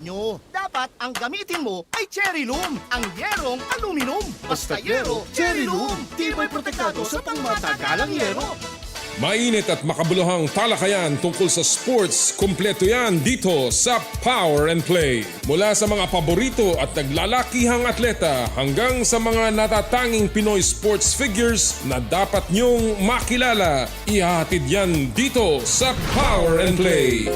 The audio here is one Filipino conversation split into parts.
nyo. Dapat ang gamitin mo ay Cherry Loom, ang yerong aluminum. Basta yero, Cherry Loom. Tibay protektado sa pangmatagalang yero. Mainit at makabuluhang talakayan tungkol sa sports, kumpleto yan dito sa Power and Play. Mula sa mga paborito at naglalakihang atleta hanggang sa mga natatanging Pinoy sports figures na dapat nyong makilala. Ihahatid yan dito sa Power and Play.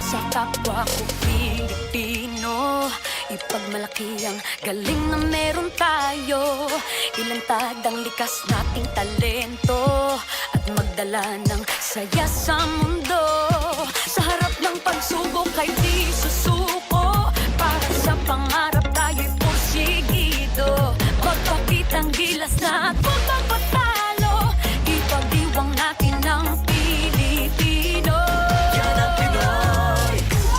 Sa kapwa ko Pilipino, ipagmalaki ang galing na meron tayo. Ilantad ang likas nating talento at magdala ng saya sa mundo. Sa harap ng pagsubok ay di susuko, para sa pangarap tayo'y porsigido. Magpakitang gilas na at huwag magpatalo, ipagdiwang natin ang Pilipino. Yan ang Pinoy.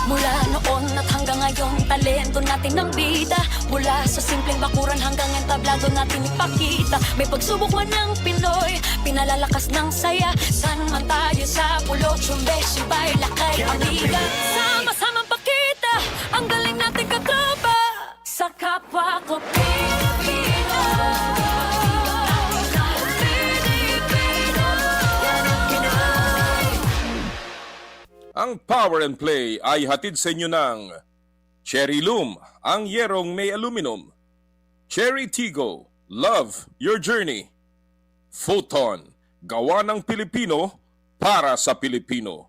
Mula noon at hanggang ngayon, talento natin ang bida. Mula sa simpleng bakuran hanggang entablado natin ipakita. May pagsubok man ng Pinoy, pinalalakas ng saya. San man tayo sa pulo, Chumbe, Sibay, Lakay, Amiga. Sama-samang pakita ang galing natin katropa. Sa kapwa ko Pilipino, Pilipino, yan ang Pinoy. Ang Power and Play ay hatid sa inyo ng Cherry Loom, ang yerong may aluminum. Cherry Tigo, Love Your Journey. Photon, gawa ng Pilipino para sa Pilipino.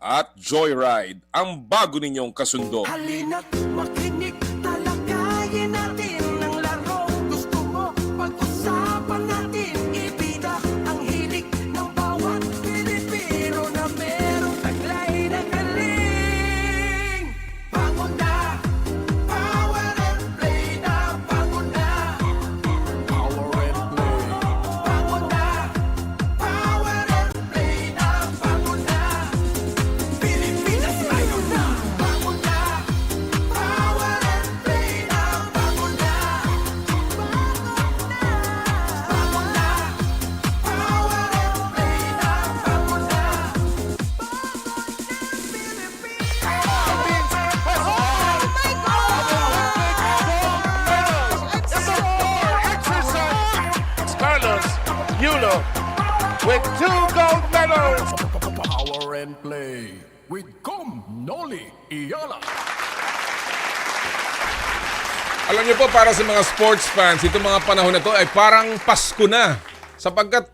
At Joyride, ang bago ninyong kasundo. Halina't makinig, talakayin natin ang laro. Gusto mo, pag-usapan natin, ibida ang hilig ng bawat Pilipino na merong taglay na galing. Bangon na, Power and Play na, bangon na. Power and Play. Bangon na, Power and Play na, bangon na. Pilipinas tayo na, bangon na. Power and Play na, bangon na. Bangon na, Power and Play na, bangon na. Carlos Yulo with 2 gold medals. Power and Play with Noli Iyala. Alam niyo po, para sa mga sports fans, itong mga panahon na to ay parang Pasko na. Sapagkat,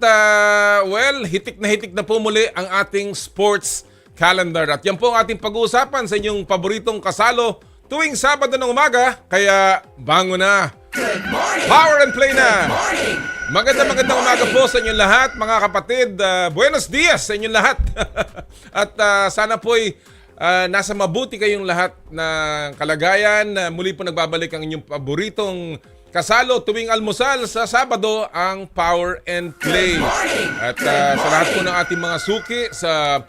hitik na po muli ang ating sports calendar. At yan po ang ating pag-uusapan sa inyong paboritong kasalo tuwing Sabado ng umaga. Kaya, bango na! Power and Play na! Magandang umaga po sa inyong lahat, mga kapatid. Buenos dias sa inyong lahat. At sana po'y nasa mabuti kayong lahat ng kalagayan. Muli po nagbabalik ang inyong paboritong kasalo tuwing almusal sa Sabado, ang Power and Play. At sa lahat po ng ating mga suki sa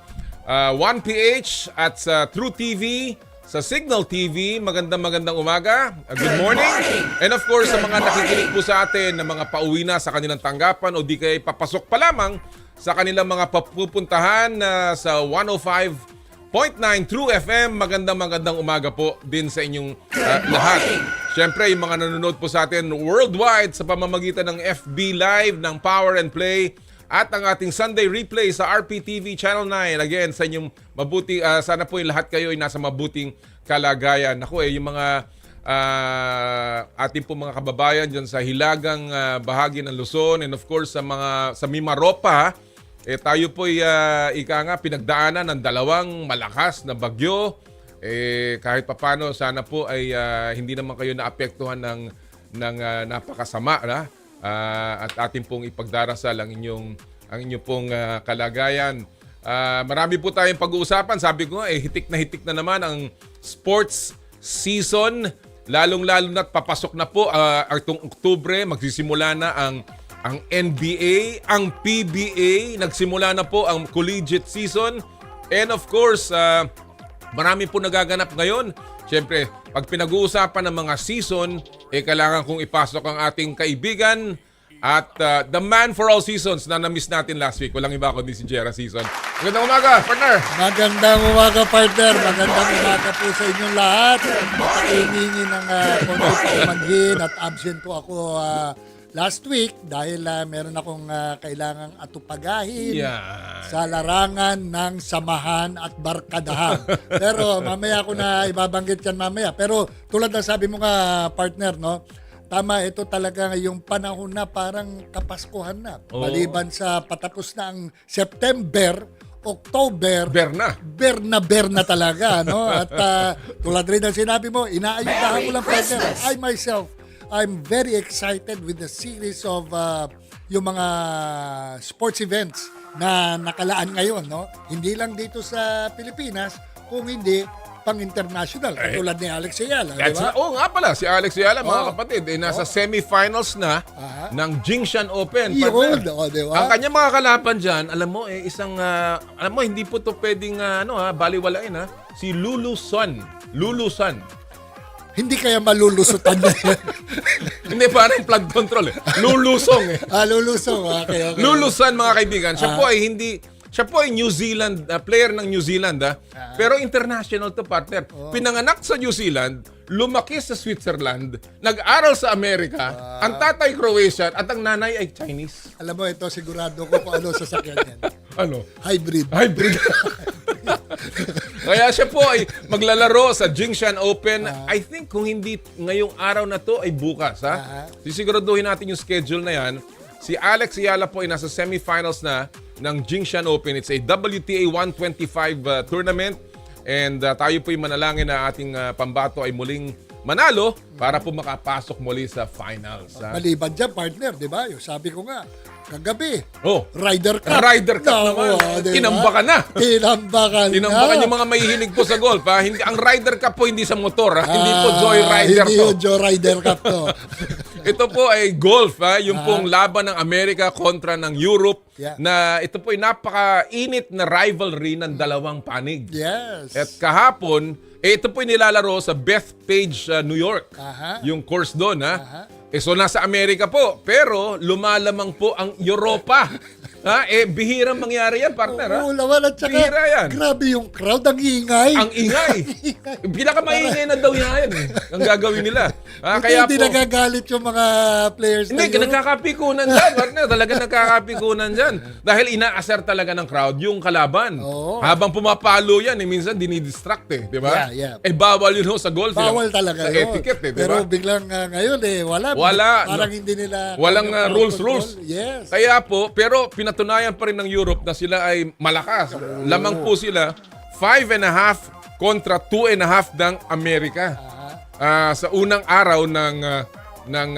1PH at sa True TV, sa Signal TV, magandang umaga. Good morning. And of course, sa mga nakikinig po sa atin na mga pauwi na sa kanilang tanggapan o di kaya papasok pa lamang sa kanilang mga papupuntahan sa 105.9 True FM, magandang umaga po din sa inyong lahat. Siyempre, yung mga nanonood po sa atin worldwide sa pamamagitan ng FB Live ng Power and Play at ang ating Sunday replay sa RPTV Channel 9. Again, sa inyong mabuti, sana po yung lahat kayo ay nasa mabuting kalagayan. Ako yung mga ating po mga kababayan dyan sa hilagang bahagi ng Luzon, and of course sa Mimaropa, tayo po pinagdaanan ng 2 malakas na bagyo. Kahit papano, sana po ay hindi naman kayo naapektuhan ng napakasama na. At atin pong ipagdarasal ang inyong pong kalagayan. Marami po tayong pag-uusapan. Sabi ko nga, hitik na naman ang sports season. Lalong-lalo na't papasok na po itong Oktubre, magsisimula na ang NBA, ang PBA, nagsimula na po ang collegiate season. And of course, marami po nagaganap ngayon. Siyempre, pag pinag-uusapan ng mga season, kailangan kong ipasok ang ating kaibigan At the man for all seasons na na-miss natin last week. Walang iba kundi si Jera Season. Magandang umaga, partner! Magandang umaga, partner. Magandang umaga po sa inyong lahat. Hiningi ng konti paumanhin at absent po ako last week dahil meron akong kailangang atupagahin sa larangan ng samahan at barkadahan. Pero mamaya ko na ibabanggit yan mamaya. Pero tulad ng sabi mo nga, partner, no? Tama, ito talaga yung panahon na parang kapaskuhan na. Maliban sa patapos na ang September, October, ber na talaga, no? At tulad rin ng sinabi mo, inaayudahan ko lang, partner. I myself, I'm very excited with the series of yung mga sports events na nakalaan ngayon, no? Hindi lang dito sa Pilipinas, kung hindi pang-international, katulad ni Alex Ayala, di ba? Nga pala, si Alex Ayala, mga kapatid, nasa semifinals na ng Jingshan Open. Diba? Ang kanya mga kalaban dyan, alam mo, alam mo, hindi po to pwedeng baliwalain, si Lulu Sun. Hindi kaya malulusutan na yan. Hindi, parang flood control Lulusong Lulusong, okay. Lulusan, mga kaibigan. Siya po ay New Zealand, player ng New Zealand, pero international to, partner. Pinanganak sa New Zealand, lumaki sa Switzerland, nag-aral sa Amerika, ang tatay Croatian at ang nanay ay Chinese. Alam mo, ito sigurado ko kung ano sasakyan yan. Ano? Hybrid. Kaya siya po ay maglalaro sa Jingshan Open. I think kung hindi ngayong araw na to ay bukas. Sisiguraduhin natin yung schedule na yan. Si Alex Ayala po ay nasa semifinals na ng Jingshan Open. It's a WTA 125 tournament. And tayo po ay manalangin na ating pambato ay muling manalo para po makapasok muli sa finals. Maliban dyan, partner, di ba? Yung sabi ko nga, kagabi, Ryder Cup. Ryder Cup naman. Diba? Kinambakan na. Kinambakan yung mga mahihilig po sa golf. Hindi, ang Ryder Cup po hindi sa motor. Hindi po Joy Rider to. Hindi yung Joy Rider Cup to. Ito po ay golf. Yung pong laban ng Amerika kontra ng Europe. Na ito po ay napaka-init na rivalry ng dalawang panig. Yes. At kahapon, ito po ay nilalaro sa Bethpage, New York. Yung course doon. So nasa Amerika po, pero lumalamang po ang Europa. Bihirang mangyari yan, partner. Oo, lawan at saka, Bihira yan. grabe yung crowd, ang ingay. Ang ingay. Pinakamaingay na daw yan. Ang gagawin nila. Kaya Hindi po, nagagalit yung mga players na hindi, nagkakapikunan dyan, partner. Talaga nagkakapikunan dyan. Dahil ina-assert talaga ng crowd yung kalaban. Habang pumapalo yan, minsan dinidistract Di ba? Bawal yun sa golf. Bawal talaga sa yun. etiquette, di Pero ba? biglang ngayon Wala. Parang hindi nila... Walang rules. Yes. Kaya po, pero pinatunayan pa rin ng Europe na sila ay malakas. Lamang po sila 5.5 kontra 2.5 ng Amerika. Sa unang araw ng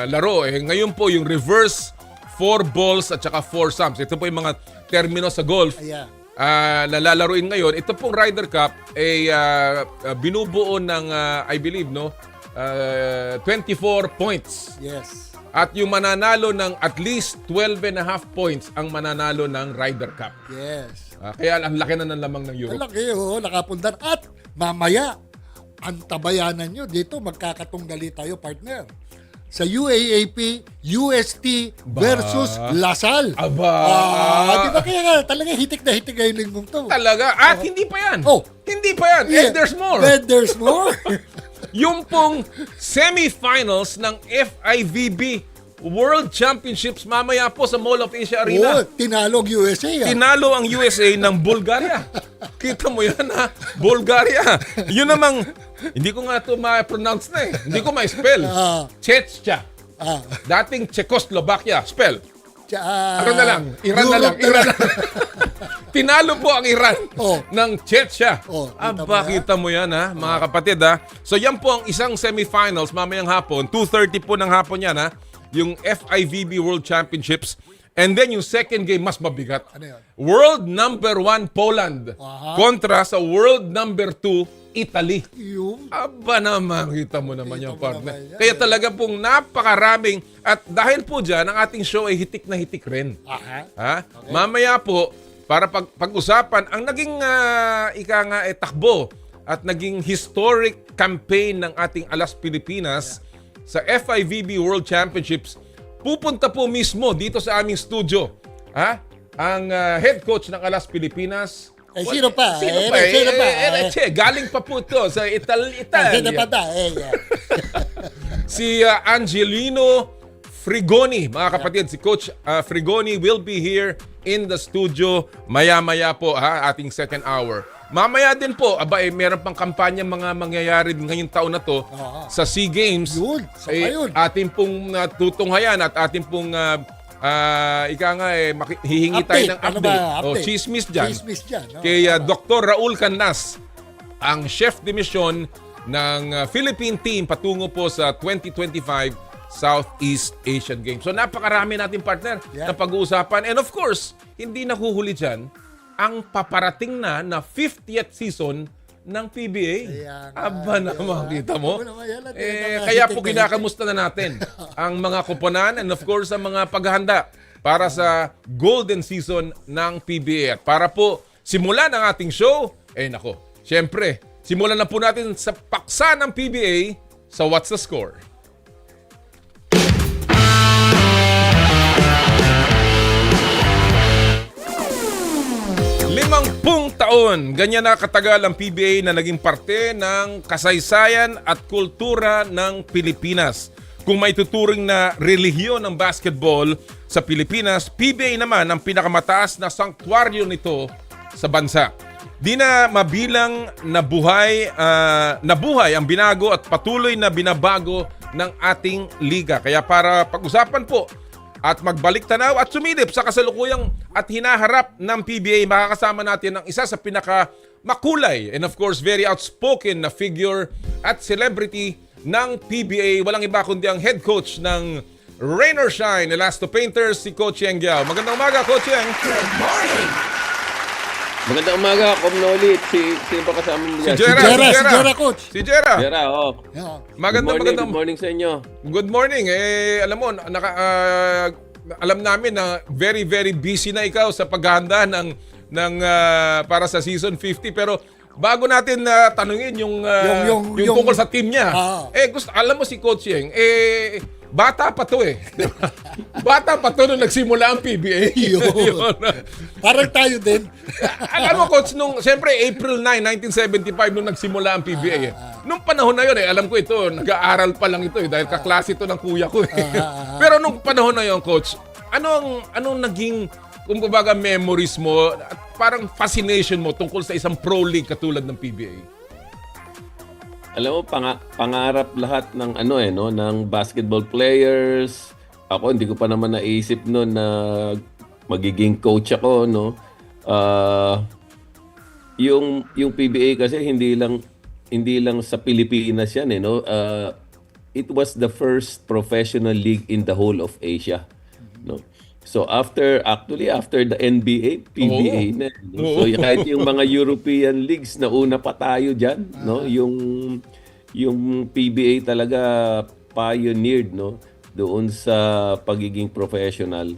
laro. Ngayon po yung reverse 4 balls at saka 4 sums. Ito po yung mga termino sa golf. Lalaruin ngayon. Ito pong Ryder Cup ay binubuo ng I believe 24 points. Yes. At yung mananalo ng at least 12.5 points ang mananalo ng Ryder Cup. Yes. Kaya ang laki na ng lamang ng Europe. Malaki, nakapundar. At mamaya, ang tabayanan nyo dito, magkakatunggali tayo, partner. Sa UAAP, UST versus Lasal. Di ba kaya nga, talaga hitik na hitik ngayong linggong to. Talaga? At hindi pa yan. Hindi pa yan. Yeah. And there's more. And there's more. Yung pong semifinals ng FIVB World Championships mamaya po sa Mall of Asia Arena. Tinalo ang USA. Tinalo ang USA ng Bulgaria. Kita mo yan, Bulgaria. Yun namang, hindi ko nga ito ma-pronounce na Hindi ko ma-spell. Chechnya. Dating Czechoslovakia. Spell. Iran na lang. Tinalo po ang Iran ng Chechnya. Kita mo yan, mga kapatid. So yan po ang isang semifinals mamayang hapon. 2:30 po ng hapon yan, yung FIVB World Championships. And then yung second game, mas mabigat. Ano yun? World number 1 Poland kontra sa world number 2 Italy. Aba naman, kita mo naman yung partner. Kaya talaga pong napakaraming, at dahil po dyan, ang ating show ay hitik na hitik rin. Okay. Mamaya po, para pag-usapan, ang naging takbo at naging historic campaign ng ating Alas Pilipinas sa FIVB World Championships pupunta po mismo dito sa aming studio. Ang head coach ng Alas Pilipinas. Sino pa? Sino pa? Galing pa po ito sa Italia. Sino pa ta? Si Angelino Frigoni, mga kapatid. Si Coach Frigoni will be here in the studio maya-maya po, ating second hour. Mamaya din po, meron pang kampanya mga mangyayari ngayong taon na to sa SEA Games. Yun, yun. Ating pong tutunghayan at ating pong hihingi tayo ng update. Chismis dyan. Chismis dyan. Kay Dr. Raul Canas, ang chef de mission ng Philippine team patungo po sa 2025 Southeast Asian Games. So napakarami natin, partner, na pag-uusapan. And of course, hindi nahuhuli dyan ang paparating na 50th season ng PBA. Aba na, makikita mo. Kaya po kinakamusta na natin ang mga koponan and of course ang mga paghahanda para sa golden season ng PBA. At para po simulan ang ating show, syempre, simulan na po natin sa paksa ng PBA sa What's the Score? Taon, ganyan na katagal ang PBA na naging parte ng kasaysayan at kultura ng Pilipinas. Kung may tuturing na relihiyon ng basketball sa Pilipinas, PBA naman ang pinakamataas na sanktuaryo nito sa bansa. Di na mabilang nabuhay ang binago at patuloy na binabago ng ating liga. Kaya para pag-usapan po at magbalik tanaw at sumilip sa kasalukuyang at hinaharap ng PBA, makakasama natin ang isa sa pinaka-makulay and of course very outspoken na figure at celebrity ng PBA. Walang iba kundi ang head coach ng Rain or Shine, Elasto Painters, si Coach Yeng Giao. Magandang umaga, Coach Yeng. Good morning! Magandang umaga, ulit. Sino ba kasama mo Si dyan? Jera, Coach. Si Jera. Jera, Magandang good morning sa inyo. Good morning. Alam mo, alam namin na very very busy na ikaw sa paghahanda ng para sa season 50, pero bago natin tanungin yung tungkol sa team niya. Alam mo si Coach Yeng, bata pa to Bata pa to nung nagsimula ang PBA. Yun. Parang tayo din. Alam mo, Coach, siyempre April 9, 1975 nung nagsimula ang PBA. Nung panahon na yun, alam ko ito, nag-aaral pa lang ito dahil kaklase ito ng kuya ko. Pero nung panahon na yun, Coach, anong naging, kumbaga, memories mo at parang fascination mo tungkol sa isang pro league katulad ng PBA? Alam mo, pangarap lahat ng ng basketball players. Ako hindi ko pa naman naisip noon na magiging coach ako, no. Yung PBA kasi hindi lang sa Pilipinas yan, no. It was the first professional league in the whole of Asia, no. So after the NBA, PBA na. No? So kahit yung mga European leagues na una pa tayo diyan, no, yung PBA talaga pioneered, no, doon sa pagiging professional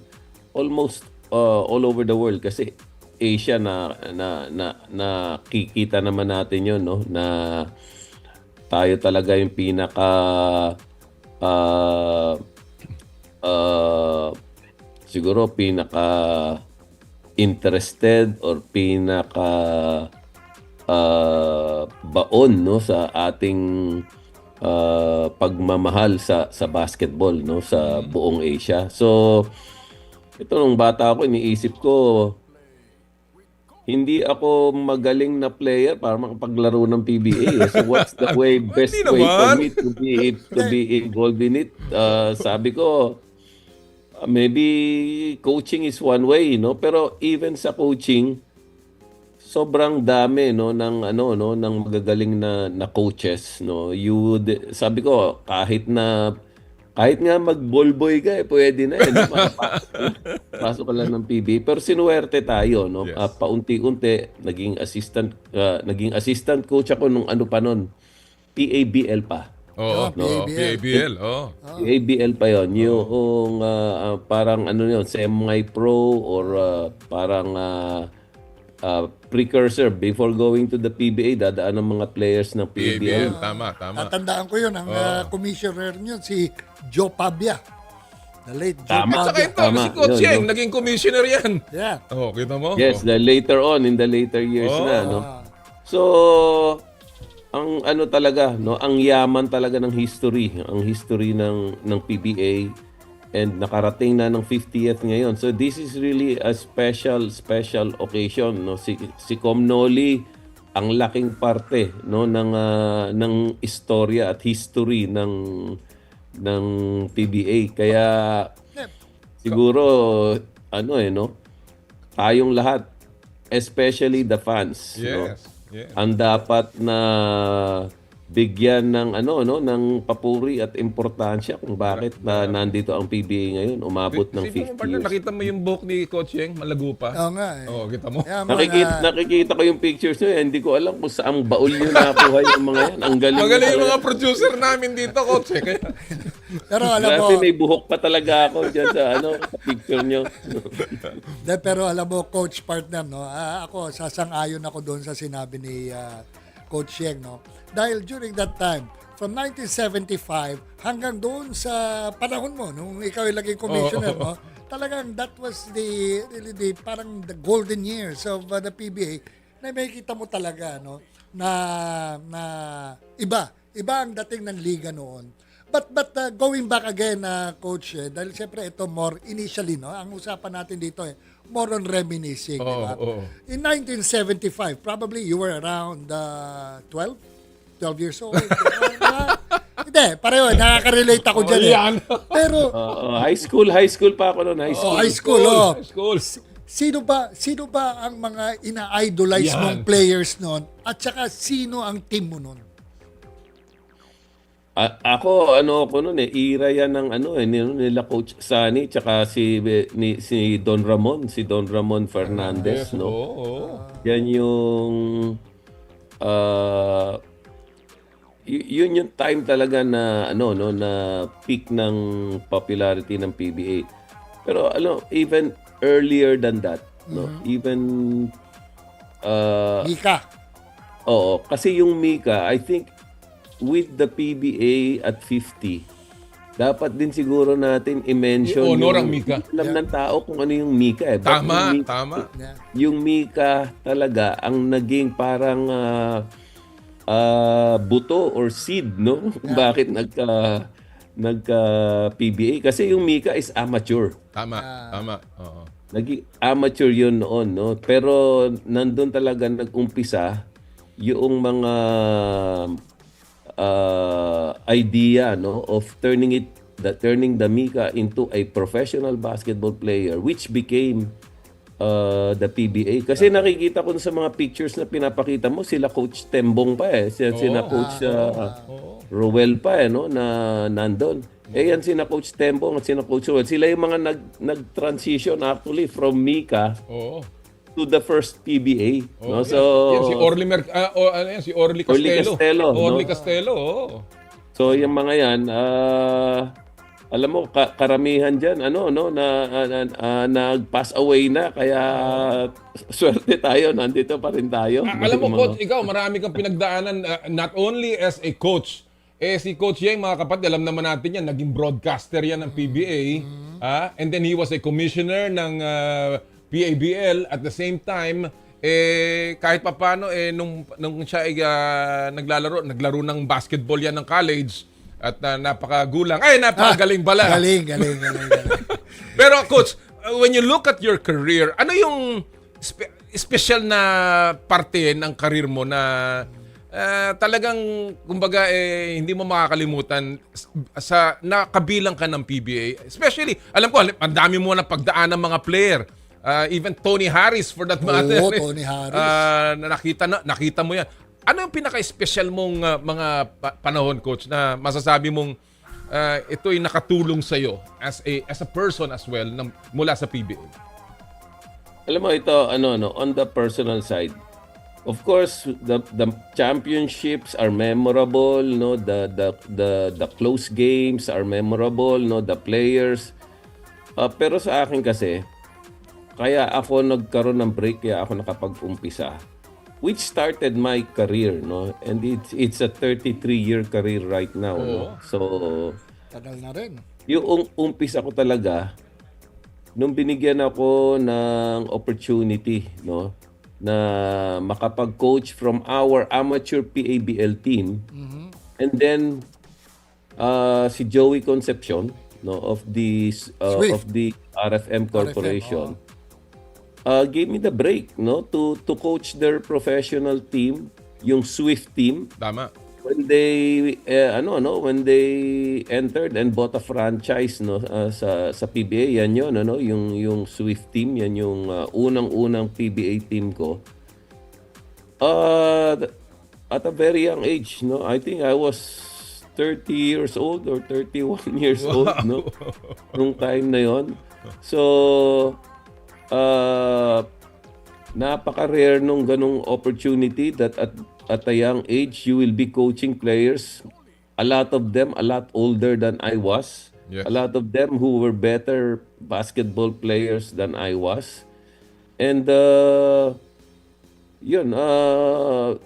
almost all over the world kasi Asia na kikita naman natin 'yon, no, na tayo talaga yung pinaka siguro pinaka interested or pinaka baon, no, sa ating pagmamahal sa basketball, no, sa buong Asia. So ito nung bata ako, iniisip ko hindi ako magaling na player para makapaglaro ng PBA. So what's the best way for me to be involved in it? Sabi ko, maybe coaching is one way, no, pero even sa coaching sobrang dami, no, ng ng magagaling na coaches, no. Sabi ko kahit nga mag-ball boy ka, pwede na no? Pasok ka lang ng PBA, pero sinuwerte tayo, no. Yes. Paunti-unti naging assistant coach ako nung PABL pa. Oo, PABL. ABL pa yon, yung parang yun, semi-pro or parang precursor before going to the PBA, dadaan ng mga players ng PABL. Tama. Tatandaan ko yun, ang commissioner niyo si Joe Pabia. The late Joe Tama. At saka Paglia. ito, Tama, si Coach yun, Yeng, no? naging commissioner yan. Yeah. Oh, kita mo? Yes, Oh. the later on, in the later years Oh. na, no? So, ang ano talaga, no? Ang yaman talaga ng history. Ang history ng PBA. And nakarating na ng 50th ngayon. So, this is really a special occasion, no? Si Com Noli, ang laking parte, no? ng istorya at history ng PBA. Kaya, siguro, ano no? Tayong lahat, especially the fans, no? Yes. Yes. Ang dapat na bigyan ng ng papuri at importansya kung bakit nandito ang PBA ngayon, umabot ng Sino mo, 50 partner, years. nakita mo yung buhok ni Coach Yeng? Malago pa. Oo nga eh. Oh, kita mo? Kaya Nakikita ko yung pictures nyo, hindi ko alam kung saang baul nyo nakuha yung mga yan. Ang galing. Magaling yung talaga. mga producer namin dito, Coach. Kaya, Pero alam mo, Grabe, may buhok pa talaga ako dyan sa picture nyo. pero alam mo, coach partner, no? Ako, sasang-ayon ako doon sa sinabi ni Coach Yeng, no? Dahil during that time, from 1975 hanggang doon sa panahon mo, nung ikaw ay laging commissioner, no? Talagang that was really the parang the golden years of the PBA na makikita mo talaga, no? Na iba ang dating ng liga noon. But going back again, Coach, dahil siyempre ito more initially, no? Ang usapan natin dito more on reminiscing, di ba? In 1975, probably you were around 12 years old. Hindi, pareho, nakaka-relate ako dyan. yan. Pero, High school pa ako noon. high school, School. Sino ba ang mga ina-idolize Yan. mong players noon? At saka, sino ang team mo noon? Ako noon era yan ng nila Coach Sunny tsaka si Don Ramon, si Don Ramon Fernandez, no. Yan yung yun yung time talaga na na peak ng popularity ng PBA. Pero even earlier than that, no. Even Mika. oo, kasi yung Mika, I think with the PBA at 50, dapat din siguro natin i-mention I-honor ang Mika. Alam ng tao kung ano yung Mika eh. But Tama, yung Mika, tama. Yeah. Yung Mika talaga ang naging parang buto or seed, no? Bakit nagka PBA? Kasi yung Mika is amateur. Tama. Oo. Naging amateur yun noon, no? Pero nandun talaga nag-umpisa yung mga idea, no, of turning the Mika into a professional basketball player, which became the PBA. Kasi nakikita ko sa mga pictures na pinapakita mo, sila Coach Tembong pa sila Coach Roel pa no, na nandun. Yan sina Coach Tembong at sina Coach Roel. Sila yung mga nag-transition actually from Mika to the first PBA. No? So, yan, si Orly si Orly Castelo. Orly no? Castelo, So, yung mga yan, alam mo, karamihan dyan, nag-pass away na, kaya swerte tayo, nandito pa rin tayo. Alam mo, Coach, ikaw, marami kang pinagdaanan, not only as a coach, si Coach Yeng, mga kapatid, alam naman natin yan, naging broadcaster yan ng PBA, and then he was a commissioner ng PABL. At the same time, kahit papaano, nung siya ay naglaro ng basketball yan ng college, at napakagulang. Napakagaling pala. Galing. Pero Coach, when you look at your career, ano yung special na parte ng career mo na talagang, kumbaga, hindi mo makakalimutan sa nakabilang ka ng PBA? Especially, alam ko, ang dami mo na pagdaan ng mga player. Even Tony Harris, for that matter. Oo, Tony Harris. Nakita mo yan. Ano yung pinaka-special mong mga panahon, Coach, na masasabi mong ito'y nakatulong sa'yo as a person as well mula sa PBA? Alam mo ito, on the personal side, of course, the championships are memorable, no, the close games are memorable, no, the players. Pero sa akin kasi, kaya ako nagkaroon ng break, kaya ako nakapag-umpisa, which started my career, no, and it's a 33-year career right now, no? So Tagal na rin. yung umpisa ko talaga nung binigyan ako ng opportunity, no, na makapag-coach from our amateur PABL team. And then si Joey Concepcion, no, of the Swift. of the RFM Corporation, oo. gave me the break, no, to coach their professional team, yung Swift team. Tama. When they when they entered and bought a franchise, no, sa PBA, yan yun, yung Swift team, yan yung unang-unang PBA team ko. At a very young age, no, I think I was 30 years old or 31 years old, no, nung time na yon. So napaka-rare nung ganung opportunity that at a young age you will be coaching players, a lot of them a lot older than I was. Yes. A lot of them who were better basketball players than I was. And to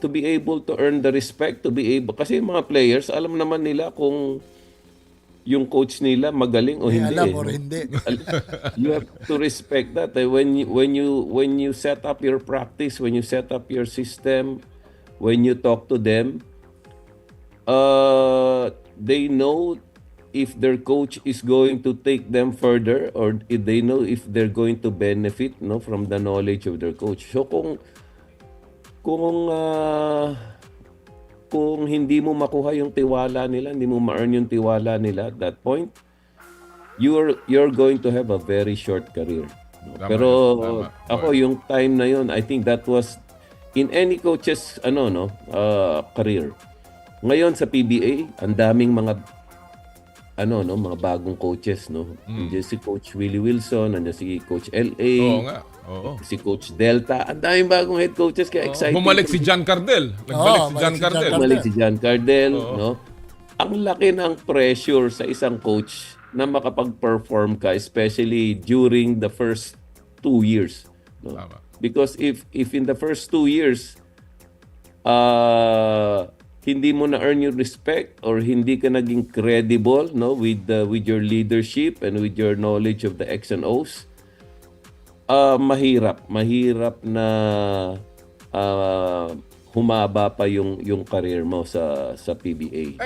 be able to earn the respect, kasi yung mga players, alam naman nila kung yung coach nila magaling o May hindi. alam or hindi. You have to respect that. When you set up your practice, when you set up your system, when you talk to them, they know if their coach is going to take them further, or if they know if they're going to benefit, no, from the knowledge of their coach. So kung hindi mo makuha yung tiwala nila, hindi mo ma-earn yung tiwala nila at that point, you're going to have a very short career. Tama, Pero tama. ako, yung time na yun, I think that was in any coach's career. Ngayon sa PBA, ang daming mga mga bagong coaches, no. Nandiyan si Coach Willie Wilson, nandiyan si Coach LA, Oo nga. Oo. si Coach Delta. Ang daming bagong head coaches, kaya exciting. Bumalik si John Cardell. Nagbalik si John Cardell. Bumalik si John Cardell, no? Ang laki ng pressure sa isang coach na makapag-perform ka, especially during the first 2 years, no? Tama. Because if in the first 2 years hindi mo na earn your respect or hindi ka naging credible, no, with your leadership and with your knowledge of the X and O's, mahirap na humaba pa yung career mo sa PBA.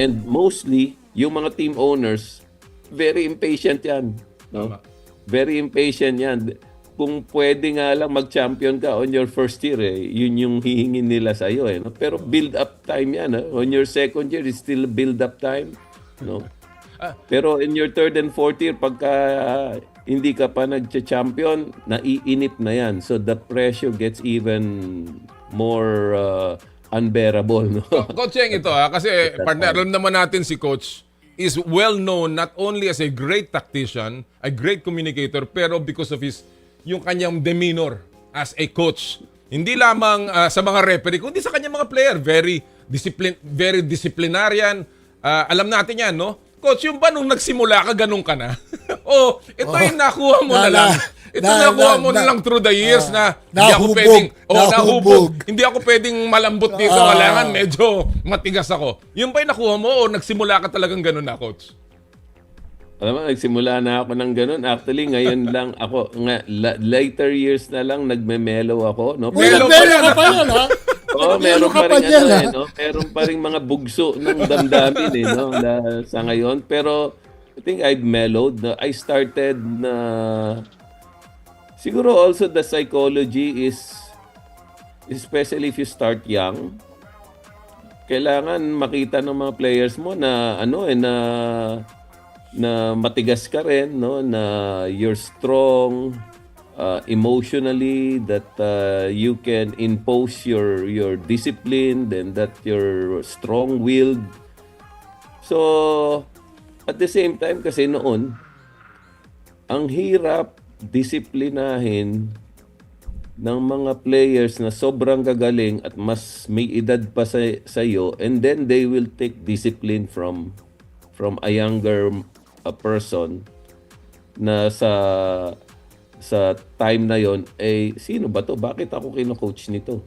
And mostly yung mga team owners, very impatient yan, no? Very impatient yan. Kung pwede nga lang mag-champion ka on your first year, yun yung hihingin nila sa iyo, no? Pero build-up time yan. On your second year, it's still build-up time, no? Pero in your third and fourth year, pagka hindi ka pa nag-champion, naiinip na yan. So the pressure gets even more unbearable, no? Coach Cheng, ito kasi partner, alam naman natin si Coach is well known not only as a great tactician, a great communicator, pero because of yung kanyang demeanor as a coach. Hindi lamang sa mga referee, kundi sa kanyang mga player. Very disciplinarian. Alam natin yan, no? Coach, yung ba nung nagsimula ka, ganun ka na? O, ito yung nakuha mo na lang. Ito nakuha mo na lang through the years na hindi ako pwedeng... nahubog. Hindi ako pwedeng malambot dito. Kailangan medyo matigas ako. Yung ba yung nakuha mo o nagsimula ka talagang ganun na, Coach? Alam mo, nagsimula na ako ng ganun. Actually, ngayon lang ako, later years na lang, nagme-mellow ako. No? Mellow ka pa yan, ha? Oo, meron pa rin no? Meron pa rin mga bugso ng damdamin, no? Sa ngayon. Pero, I think I've mellowed. I started na... Siguro also the psychology is, especially if you start young, kailangan makita ng mga players mo na na matigas ka rin, no, na you're strong emotionally, that you can impose your discipline, then that you're strong-willed. So at the same time kasi noon, ang hirap disiplinahin ng mga players na sobrang gagaling at mas may edad pa sa iyo, and then they will take discipline from a younger person na sa time na yon, sino ba to? Bakit ako kino-coach nito?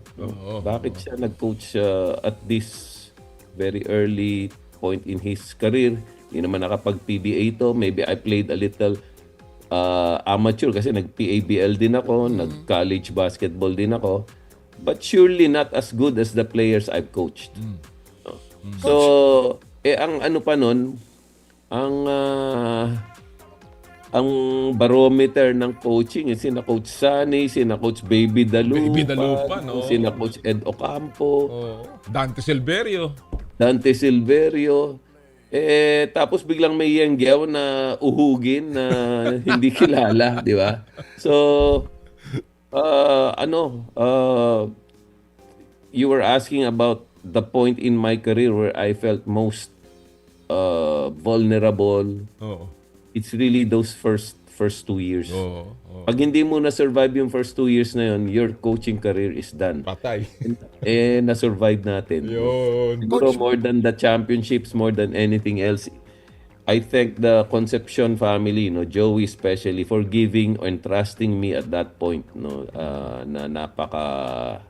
Bakit siya nag-coach at this very early point in his career? Hindi naman nakapag-PBA to. Maybe I played a little amateur kasi nag-PABL din ako, nag-college basketball din ako. But surely not as good as the players I've coached. No? So, ang ano pa nun, ang barometer ng coaching, sina Coach Sunny, sina Coach Baby Dalupan, Baby Dalupan, no? sina Coach Ed Ocampo, Dante Silverio. Dante Silverio. Tapos biglang may Yengyaw na uhugin na hindi kilala, di ba? So, you were asking about the point in my career where I felt most vulnerable. Oo. It's really those first 2 years. Oo. Pag hindi mo na-survive yung first 2 years na yun, your coaching career is done. Patay. Na-survive natin. Yun. Siguro more than the championships, more than anything else, I thank the Concepcion family, Joey especially, for giving and trusting me at that point, na napaka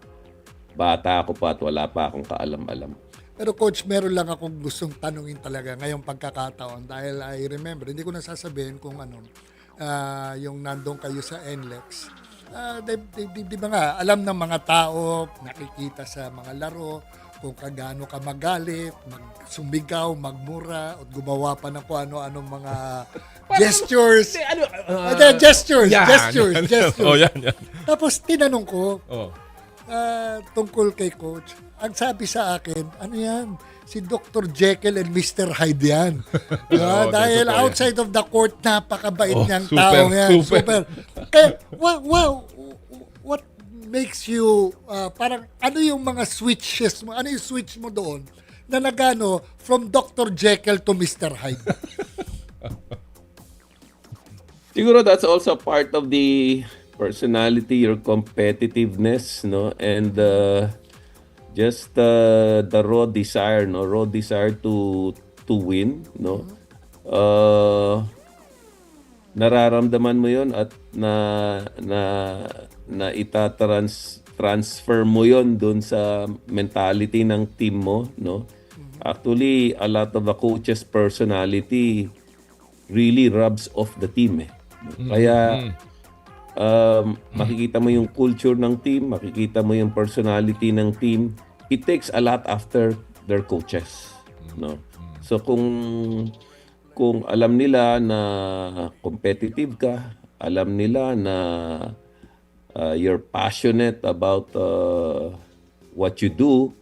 bata ako pa at wala pa akong kaalam-alam. Pero coach, meron lang akong gustong tanungin talaga ngayong pagkakataon dahil I remember, hindi ko nasasabihin kung yung nandun kayo sa NLEX. Di ba nga, alam ng mga tao, nakikita sa mga laro, kung kagaano ka magalit, magsumigaw, magmura, at gumawa pa ng kung ano-anong mga gestures. Gestures. Oh, yan. Tapos tinanong ko, Oh. tungkol kay coach, ang sabi sa akin, ano yan? Si Dr. Jekyll and Mr. Hyde yan. Dahil totoo outside of the court, napakabait niyang super, tao yan. super. Kaya, what makes you, parang, ano yung mga switches mo? Ano yung switch mo doon? Na nagano, from Dr. Jekyll to Mr. Hyde? Siguro that's also part of the personality, your competitiveness, and just the raw desire, to win, nararamdaman mo 'yon at na transfer mo 'yon doon sa mentality ng team mo, Actually, a lot of the coach's personality really rubs off the team, Kaya makikita mo yung culture ng team, makikita mo yung personality ng team. It takes a lot after their coaches, So kung alam nila na competitive ka, alam nila na you're passionate about what you do,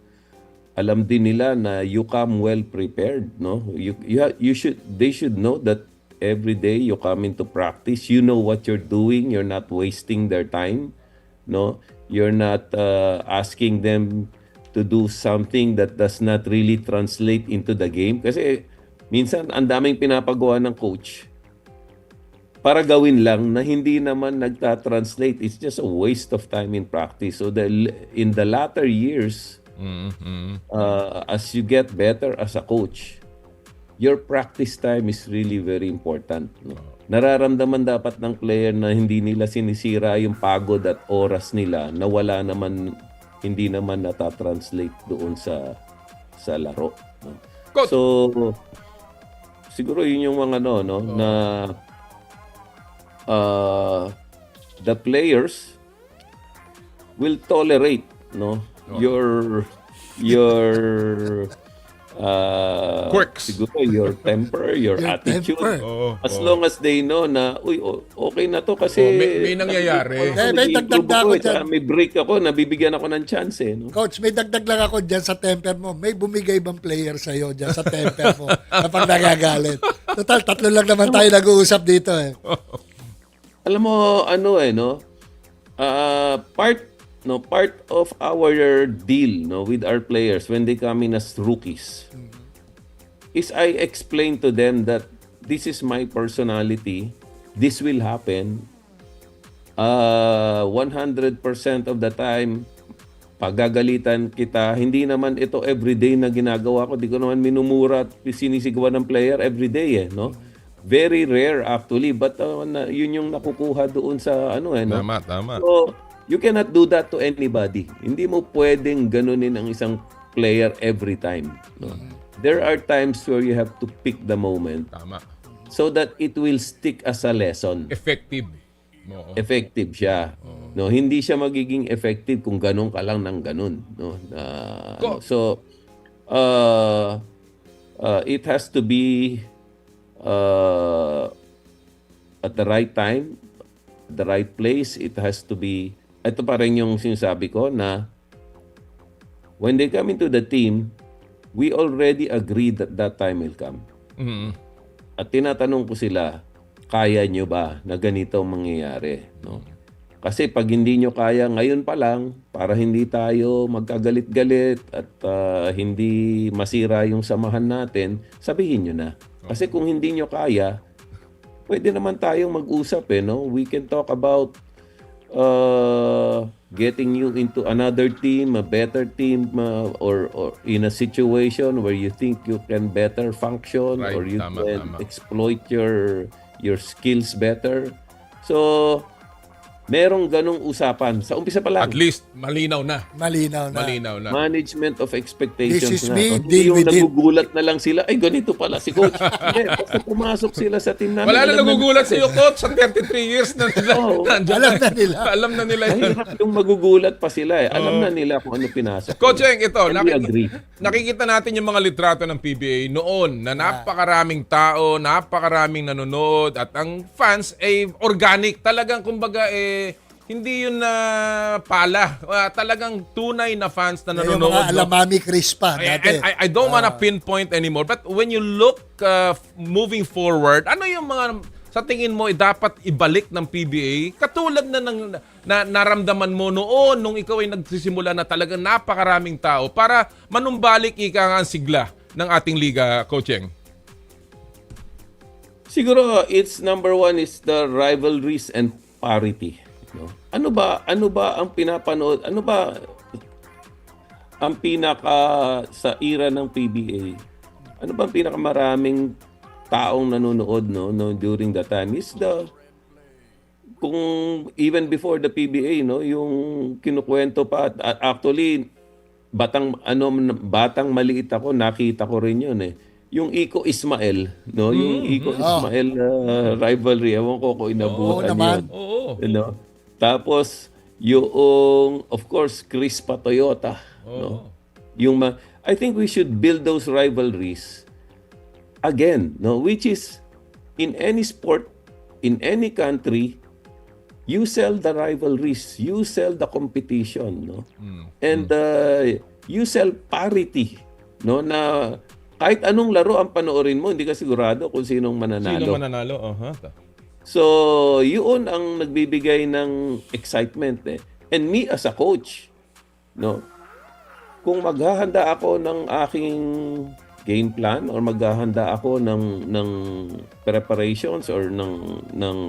alam din nila na you come well prepared, they should know that every day you come into practice, you know what you're doing, you're not wasting their time, you're not asking them to do something that does not really translate into the game. Kasi minsan ang daming pinapagawa ng coach para gawin lang na hindi naman nagta-translate. It's just a waste of time in practice. So in the latter years, as you get better as a coach, your practice time is really very important. Nararamdaman dapat ng player na hindi nila sinisira yung pagod at oras nila na hindi naman natatranslate doon sa laro. Coach. So, siguro yun yung mga na the players will tolerate your Quirks. siguro your temper, your attitude. temper. As long as they know na, okay na to kasi may nangyayari. May dagdag na ako dyan. May break ako, nabibigyan ako ng chance. Coach, may dagdag lang ako dyan sa temper mo. May bumigay bang player sa'yo dyan sa temper mo kapag nagagalit? Total, 3 lang naman tayo nag-uusap dito Alam mo, part of our deal with our players when they come in as rookies is I explain to them that this is my personality, this will happen 100% of the time. Pagagalitan kita, hindi naman ito everyday na ginagawa ko, di ko naman minumura at sinisigawan ng player everyday very rare actually, but yun yung nakukuha doon sa Tama. So, you cannot do that to anybody. Hindi mo pwedeng ganunin ang isang player every time. there are times where you have to pick the moment Tama. so that it will stick as a lesson. Effective. Oo. Effective siya. No, hindi siya magiging effective kung ganun ka lang ng ganun, no. So it has to be at the right time, the right place. It has to be, ito pa rin yung sinasabi ko na when they come into the team, we already agreed that that time will come. Mhm. At tinatanong ko sila, kaya nyo ba na ganito ang mangyayari? No? Kasi pag hindi nyo kaya ngayon pa lang, para hindi tayo magkagalit-galit at hindi masira yung samahan natin, sabihin nyo na. Kasi kung hindi nyo kaya, pwede naman tayong mag-usap no? We can talk about getting you into another team, a better team, or in a situation where you think you can better function, Right, or you tama, can tama. exploit your skills better. So, merong ganong usapan. Sa umpisa pa lang. At least, malinaw na. Malinaw na. Malinaw na. Management of expectations This is na. me, Hindi deal yung with it. nagugulat na lang sila, ay ganito pala si coach. Hindi, basta pumasok sila sa team namin. Wala na alam nagugulat sa iyo, coach. Sa 33 years na nila. Oo. Nandiyan Alam na nila. Alam na nila yun. Mahirap yung magugulat pa sila eh. Alam na nila kung ano pinasok. Coach Eng, ito, And we agree. nakikita natin yung mga litrato ng PBA noon na napakaraming tao, napakaraming nanonood at ang fans ay organic. Talagang kumbaga hindi yun na pala. Talagang tunay na fans na Yung nanonood. mga alamami Crispa dati. I don't wanna pinpoint anymore, but when you look moving forward, ano yung mga sa tingin mo dapat ibalik ng PBA katulad na naramdaman mo noon nung ikaw ay nagsisimula na talagang napakaraming tao para manumbalik ika nga ang sigla ng ating liga, Coach Eng? Siguro it's number one is the rivalries and parity. No? Ano ba ang pinapanood? Ano ba ang pinaka sa era ng PBA? Ano ba ang pinakamaraming taong nanonood no during that time is kung even before the PBA yung kinukwento pa actually batang maliit ako, nakita ko rin yun yung Iko Ismael yung Iko Ismael rivalry, ewan ko kung inabutan naman. yun. Oo. Tapos yung of course Crispa Toyota I think we should build those rivalries again, which is in any sport, in any country, you sell the rivalries, you sell the competition, and you sell parity, na kahit anong laro ang panoorin mo, hindi ka sigurado kung sinong mananalo. Sino mananalo? So, yun ang nagbibigay ng excitement And me as a coach, kung maghahanda ako ng aking game plan or maghahanda ako ng preparations or ng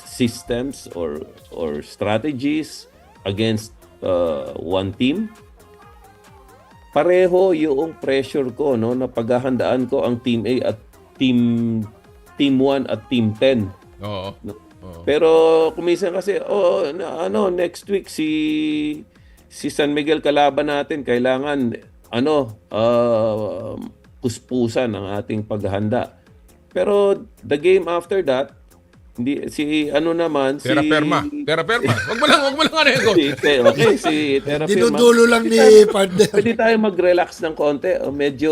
systems or strategies against one team, pareho yung pressure ko na paghahandaan ko ang team A at team 1 at team 10. Oo. Pero kuminsan kasi next week si San Miguel kalaban natin, kailangan puspusan ang ating paghahanda. Pero the game after that, hindi Terra Firma. Wag mo lang si Terra Firma. Dinudulo lang ni partner. Pwede tayo mag-relax ng konti o medyo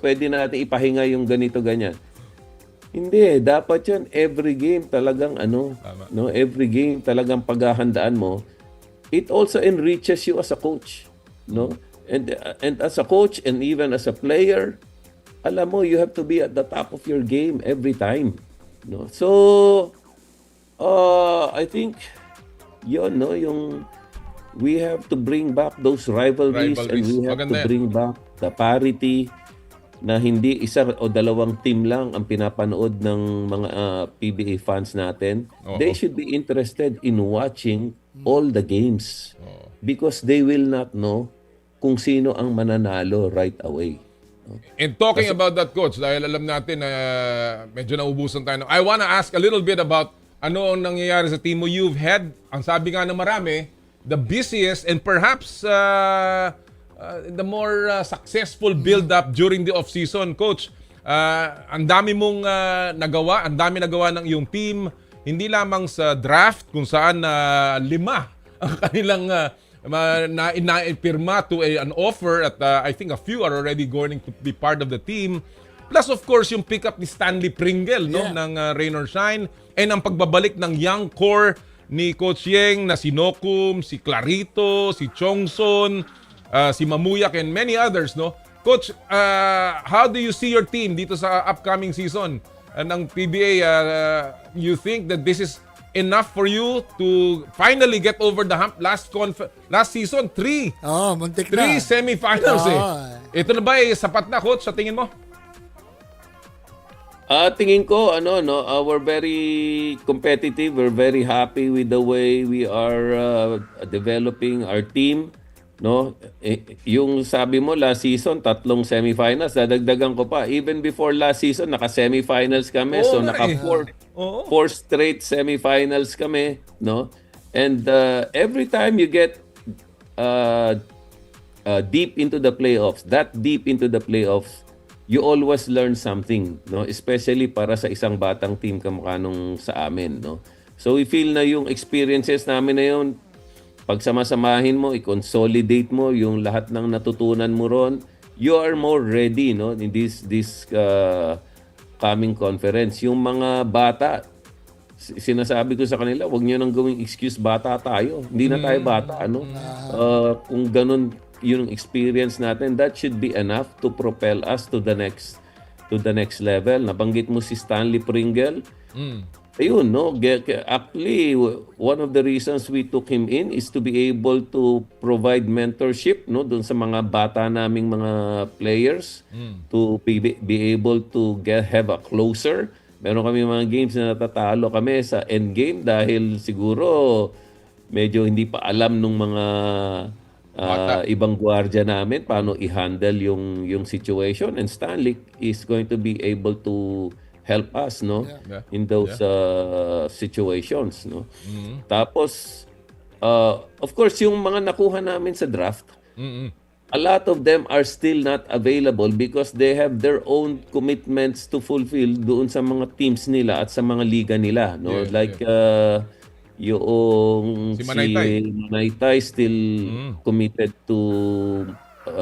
pwede natin ipahinga yung ganito ganyan. Hindi, dapat 'yan every game talagang every game talagang paghahandaan mo. It also enriches you as a coach, And as a coach and even as a player, alam mo you have to be at the top of your game every time, So I think yun, yung we have to bring back those rivalries. And we have Maganda to yan. bring back the parity na hindi isa o dalawang team lang ang pinapanood ng mga PBA fans natin. Oo. They should be interested in watching all the games because they will not know kung sino ang mananalo right away. And talking about that, Coach, dahil alam natin na medyo naubusan tayo. I wanna ask a little bit about ano ang nangyayari sa team mo. You've had, ang sabi nga ng marami, the busiest and perhaps the more successful build-up during the off-season. Coach, ang dami mong nagawa, ang dami nagawa ng iyong team, hindi lamang sa draft kung saan 5 ang kanilang na-pirma to an offer at I think a few are already going to be part of the team. Plus of course yung pick-up ni Stanley Pringle ng Rain or Shine, and ang pagbabalik ng young core ni Coach Yeng na si Nokum, si Clarito, si Chongson, si Mamuyak and many others, no? Coach, how do you see your team dito sa upcoming season ng PBA? You think that this is enough for you to finally get over the hump? Last season, 3 muntik na. 3 semifinals Ito na ba sapat na, Coach, sa tingin mo? Tingin ko we're very competitive. We're very happy with the way we are developing our team, no? Yung sabi mo last season 3 semifinals, dadagdagan ko pa. Even before last season naka-semifinals kami. So naka 4 straight semifinals kami, no? And every time you get deep into the playoffs, you always learn something, no? Especially para sa isang batang team kamukha nung sa amin, no? So we feel na yung experiences namin na yun, pagsamasamahin mo, i-consolidate mo yung lahat ng natutunan mo ron, you are more ready, no? In this coming conference. Yung mga bata, sinasabi ko sa kanila, huwag niyo nang gawing excuse, bata tayo. Hindi na tayo bata, ano? Kung ganun yung experience natin, that should be enough to propel us to the next level. Nabanggit mo si Stanley Pringle. Ayun, no? Actually, one of the reasons we took him in is to be able to provide mentorship, no, doon sa mga bata naming mga players, to be able to have a closer. Meron kami mga games na natatalo kami sa end game dahil siguro medyo hindi pa alam nung mga ibang gwardiya namin paano i-handle yung situation, and Stanley is going to be able to help us, no, in those situations, no. Tapos of course yung mga nakuha namin sa draft, a lot of them are still not available because they have their own commitments to fulfill doon sa mga teams nila at sa mga liga nila, no. Yung si Manaytay still committed to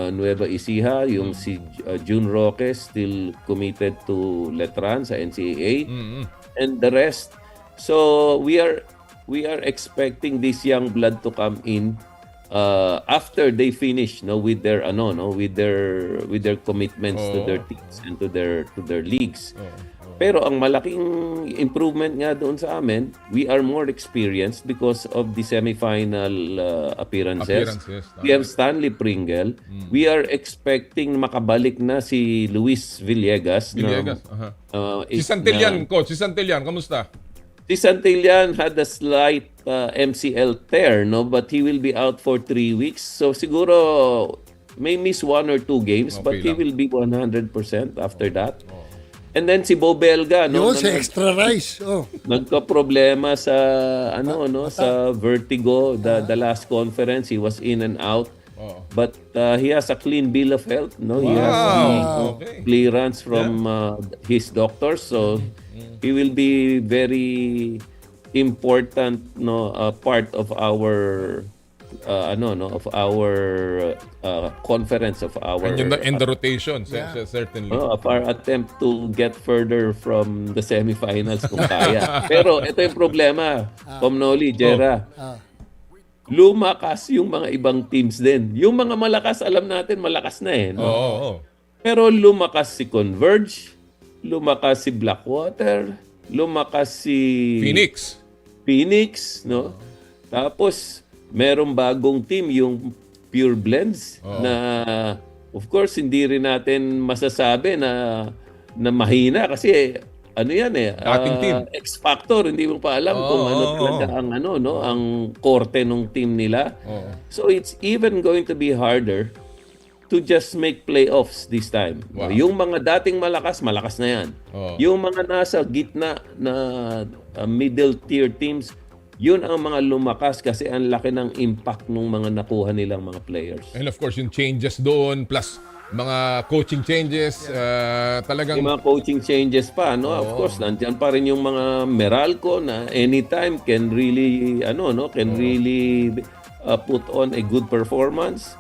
Nueva Ecija, yung si June Roque still committed to Letran sa NCAA, and the rest. So we are expecting this young blood to come in after they finish, no, with their with their commitments to their teams and to their leagues. Pero ang malaking improvement nga doon sa amin, we are more experienced because of the semifinal appearances. We have Stanley Pringle. We are expecting makabalik na si Luis Villegas. Si Santillan, Coach. Si Santillan, kamusta? Si Santillan had a slight MCL tear, no, but he will be out for 3 weeks. So siguro may miss 1 or 2 games, but he will be 100% after that. And then si Bo Belga, no, si Extra Rice. Nagka-problema sa sa vertigo. The last conference he was in and out. But he has a clean bill of health, no. He has clearance from his doctors, so he will be very important, no, part of our of our conference, of our in the rotation, certainly. Of our attempt to get further from the semifinals kung kaya. Pero ito yung problema, Noli, Jera. Lumakas yung mga ibang teams din. Yung mga malakas, alam natin malakas na no? Pero lumakas si Converge, lumakas si Blackwater, lumakas si Phoenix, no? Tapos merong bagong team, yung Pure Blends, na of course hindi rin natin masasabi na mahina kasi yan dating team. X factor, hindi mo pa alam kung ano talaga ang ang korte ng team nila. So it's even going to be harder to just make playoffs this time. Yung mga dating malakas na yan. Yung mga nasa gitna na middle tier teams, yun ang mga lumakas kasi ang laki ng impact ng mga nakuha nilang mga players. And of course, yung changes doon, plus mga coaching changes, talagang... Yung mga coaching changes pa, no? Of course, nandiyan pa rin yung mga Meralco na anytime can really, really put on a good performance.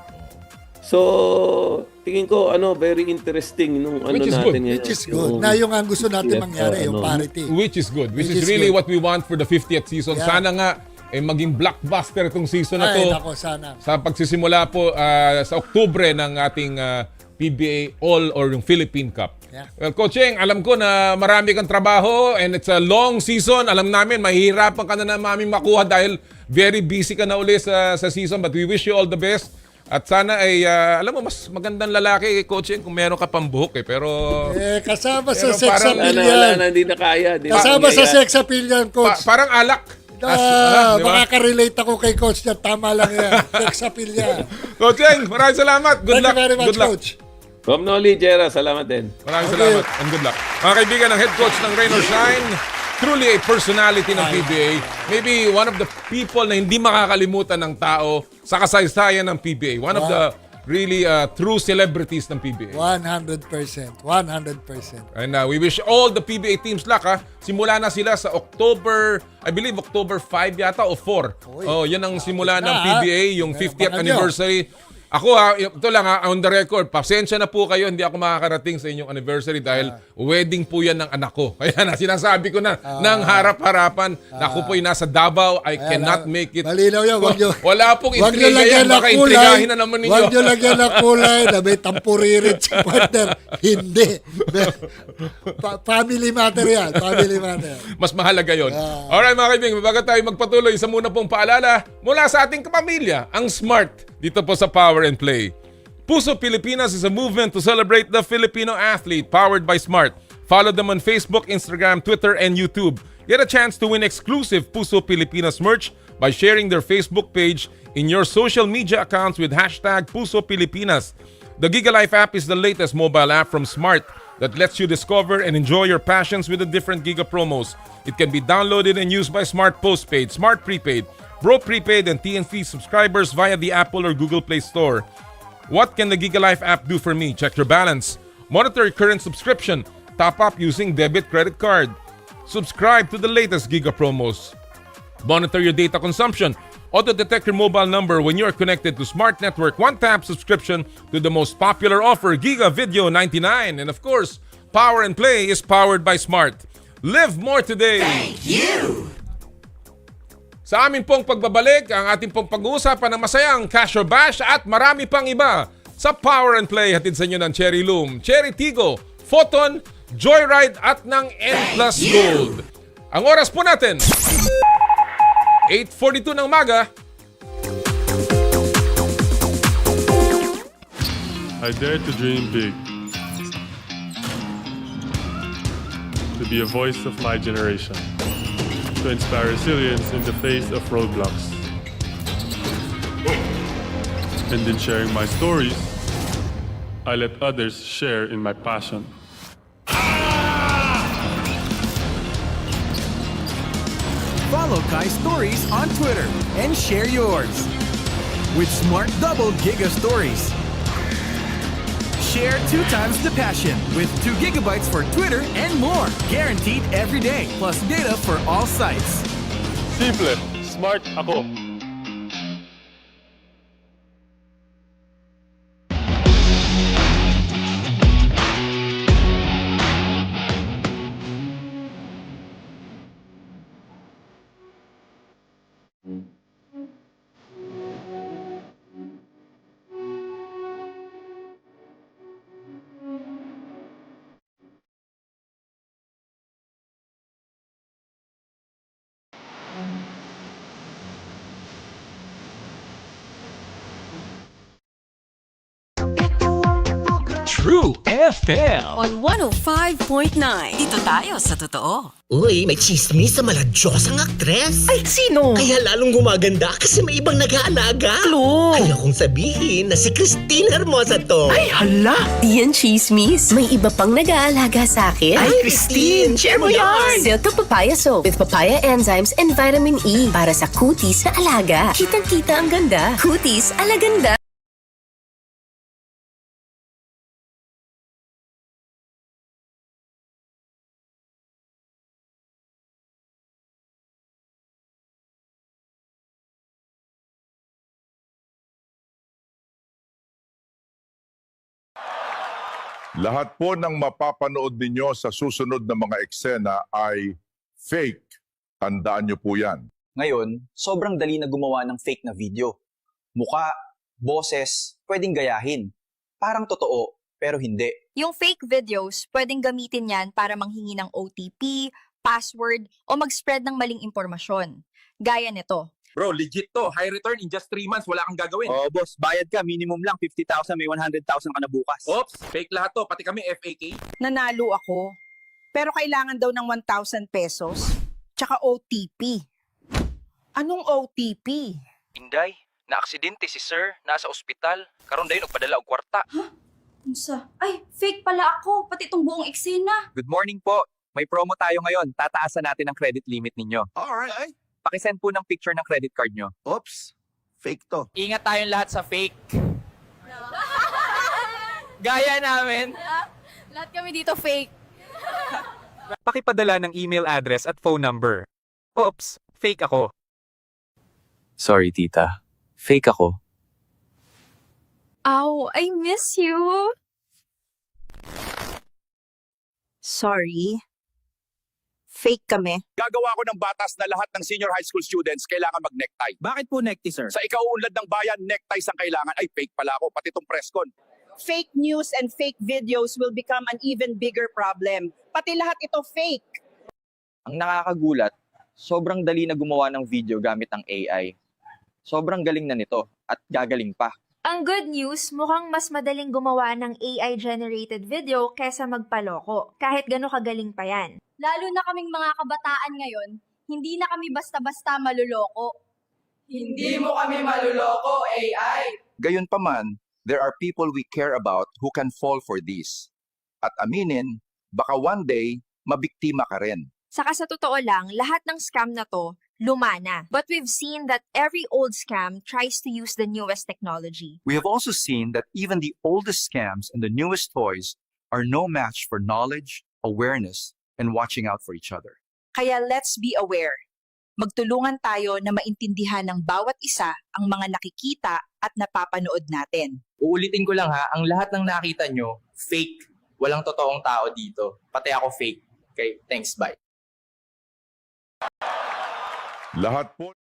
So, tingin ko, very interesting nung Which is natin good. ngayon. Which is good. Na yung ang gusto natin mangyari, yung parity. Which is good. Which Which is is really good. what we want for the 50th season. Yeah. Sana nga, maging blockbuster itong season na Ay, to. nako, sana. Sa pagsisimula po sa Oktubre ng ating PBA All or yung Philippine Cup. Yeah. Well, Coach Eng, alam ko na marami kang trabaho and it's a long season. Alam namin, mahihirapan ka na namin makuha dahil very busy ka na uli sa season. But we wish you all the best. At sana ay, alam mo, mas magandang lalaki, Coach Eng, kung meron ka pang buhok eh. Pero... Kasama sa Pero sex parang- appeal Wala yan. na, hindi na kaya. Kasama sa sex appeal yan, Coach. parang alak. Di ba? Makaka-relate ako kay Coach yan. Tama lang yan. Sex appeal yan. Coach Eng, maraming salamat. Good Thank luck. you very much, Good luck. Coach. From Noli, Jera, salamat din. Maraming salamat and good luck. Mga kaibigan, ng head coach ng Rain or Shine, truly a personality ng PBA. Maybe one of the people na hindi makakalimutan ng tao sa kasaysayan ng PBA. One of the really true celebrities ng PBA. 100%. 100%. And we wish all the PBA teams luck. Simula na sila sa October, I believe October 5 yata o 4. Yan ang simula ng PBA, yung 50th Abangan nyo. anniversary. Ako ito lang on the record, pasensya na po kayo, hindi ako makakarating sa inyong anniversary dahil wedding po yan ng anak ko. Kaya na, sinasabi ko na, ng harap-harapan, na ako po'y nasa Davao, I cannot make it. Malinaw yan. Wala pong Wag nyo intriga lagyan yan, ng baka kulay. intrigahin na naman ninyo. Wag nyo lagyan ng kulay na may tampuririt si partner. Hindi. Family matter yan. Family matter. Mas mahalaga yon. Alright mga kaibigan, bago tayo magpatuloy, isa muna pong paalala mula sa ating kapamilya, ang Smart, dito po sa Power and Play. Puso Pilipinas is a movement to celebrate the Filipino athlete powered by Smart. Follow them on Facebook, Instagram, Twitter, and YouTube. Get a chance to win exclusive Puso Pilipinas merch by sharing their Facebook page in your social media accounts with hashtag Puso Pilipinas. The GigaLife app is the latest mobile app from Smart that lets you discover and enjoy your passions with the different Giga promos. It can be downloaded and used by Smart Postpaid, Smart Prepaid, Bro Prepaid, and TNT subscribers via the Apple or Google Play Store. What can the GigaLife app do for me? Check your balance, monitor your current subscription, top up using debit credit card, subscribe to the latest Giga promos, monitor your data consumption, auto-detect your mobile number when you are connected to Smart Network, one-tap subscription to the most popular offer, Giga Video 99. And of course, Power and Play is powered by Smart. Live more today! Thank you! Sa amin pong pagbabalik, ang ating pong pag-uusapan ng masayang Cash or Bash at marami pang iba sa Power and Play, hatid sa inyo ng Cherry Loom, Cherry Tigo, Photon, Joyride at ng N Plus Gold. Ang oras po natin, 8:42 ng umaga. I dare to dream big. To be a voice of my generation. To inspire resilience in the face of roadblocks. And in sharing my stories, I let others share in my passion. Follow Kai's stories on Twitter and share yours. With Smart Double Giga Stories. Share 2 times the passion with 2 gigabytes for Twitter and more. Guaranteed every day, plus data for all sites. Simple, smart ako. True FM. On 105.9. Dito tayo sa totoo. Uy, may chismis sa maladyosang aktres. Ay, sino? Kaya lalong gumaganda kasi may ibang nag-aalaga. Clue. Kaya kong sabihin na si Christine Hermosa to. Ay, hala. Yan chismis. May iba pang nag-aalaga sa akin. Ay, Christine, share mo yan. Silk Papaya Soap with papaya enzymes and vitamin E para sa kutis na alaga. Kitang-kita ang ganda. Kutis alaganda. Lahat po ng mapapanood ninyo sa susunod na mga eksena ay fake. Tandaan nyo po yan. Ngayon, sobrang dali na gumawa ng fake na video. Muka, boses, pwedeng gayahin. Parang totoo, pero hindi. Yung fake videos, pwedeng gamitin yan para manghingi ng OTP, password, o mag-spread ng maling impormasyon. Gaya nito. Bro, legit to. High return in just 3 months. Wala kang gagawin. Oh, boss, bayad ka. Minimum lang 50,000. May 100,000 ka na bukas. Oops, fake lahat to. Pati kami FAK. Nanalo ako. Pero kailangan daw ng 1,000 pesos. Tsaka OTP. Anong OTP? Inday, na-aksidente si sir. Nasa ospital. Karon dayon nagpadala og kwarta. Unsa? Ay, fake pala ako. Pati itong buong eksena. Good morning po. May promo tayo ngayon. Tataasan natin ang credit limit ninyo. Alright. Pakisend po ng picture ng credit card nyo. Oops, fake to. Ingat tayong lahat sa fake. Gaya namin. Lahat kami dito fake. Pakipadala ng email address at phone number. Oops, fake ako. Sorry, tita. Fake ako. Ow, I miss you. Sorry. Fake kami. Gagawa ko ng batas na lahat ng senior high school students kailangan mag-necktie. Bakit po necktie, sir? Sa ikauunlad ng bayan, neckties ang kailangan. Ay, fake pala ako, pati itong press con. Fake news and fake videos will become an even bigger problem. Pati lahat ito fake. Ang nakakagulat, sobrang dali na gumawa ng video gamit ang AI. Sobrang galing na nito at gagaling pa. Ang good news, mukhang mas madaling gumawa ng AI-generated video kesa magpaloko, kahit gano'ng kagaling pa yan. Lalo na kaming mga kabataan ngayon, hindi na kami basta-basta maluloko. Hindi mo kami maluloko, AI. Gayunpaman, there are people we care about who can fall for this. At aminin, baka one day, mabiktima ka rin. Saka sa totoo lang, lahat ng scam na to, lumana. But we've seen that every old scam tries to use the newest technology. We have also seen that even the oldest scams and the newest toys are no match for knowledge, awareness, and watching out for each other. Kaya let's be aware. Magtulungan tayo na maintindihan ng bawat isa ang mga nakikita at napapanood natin. Uulitin ko lang ha, ang lahat ng nakita nyo, fake. Walang totoong tao dito. Pati ako fake. Okay, thanks, bye. Lahat po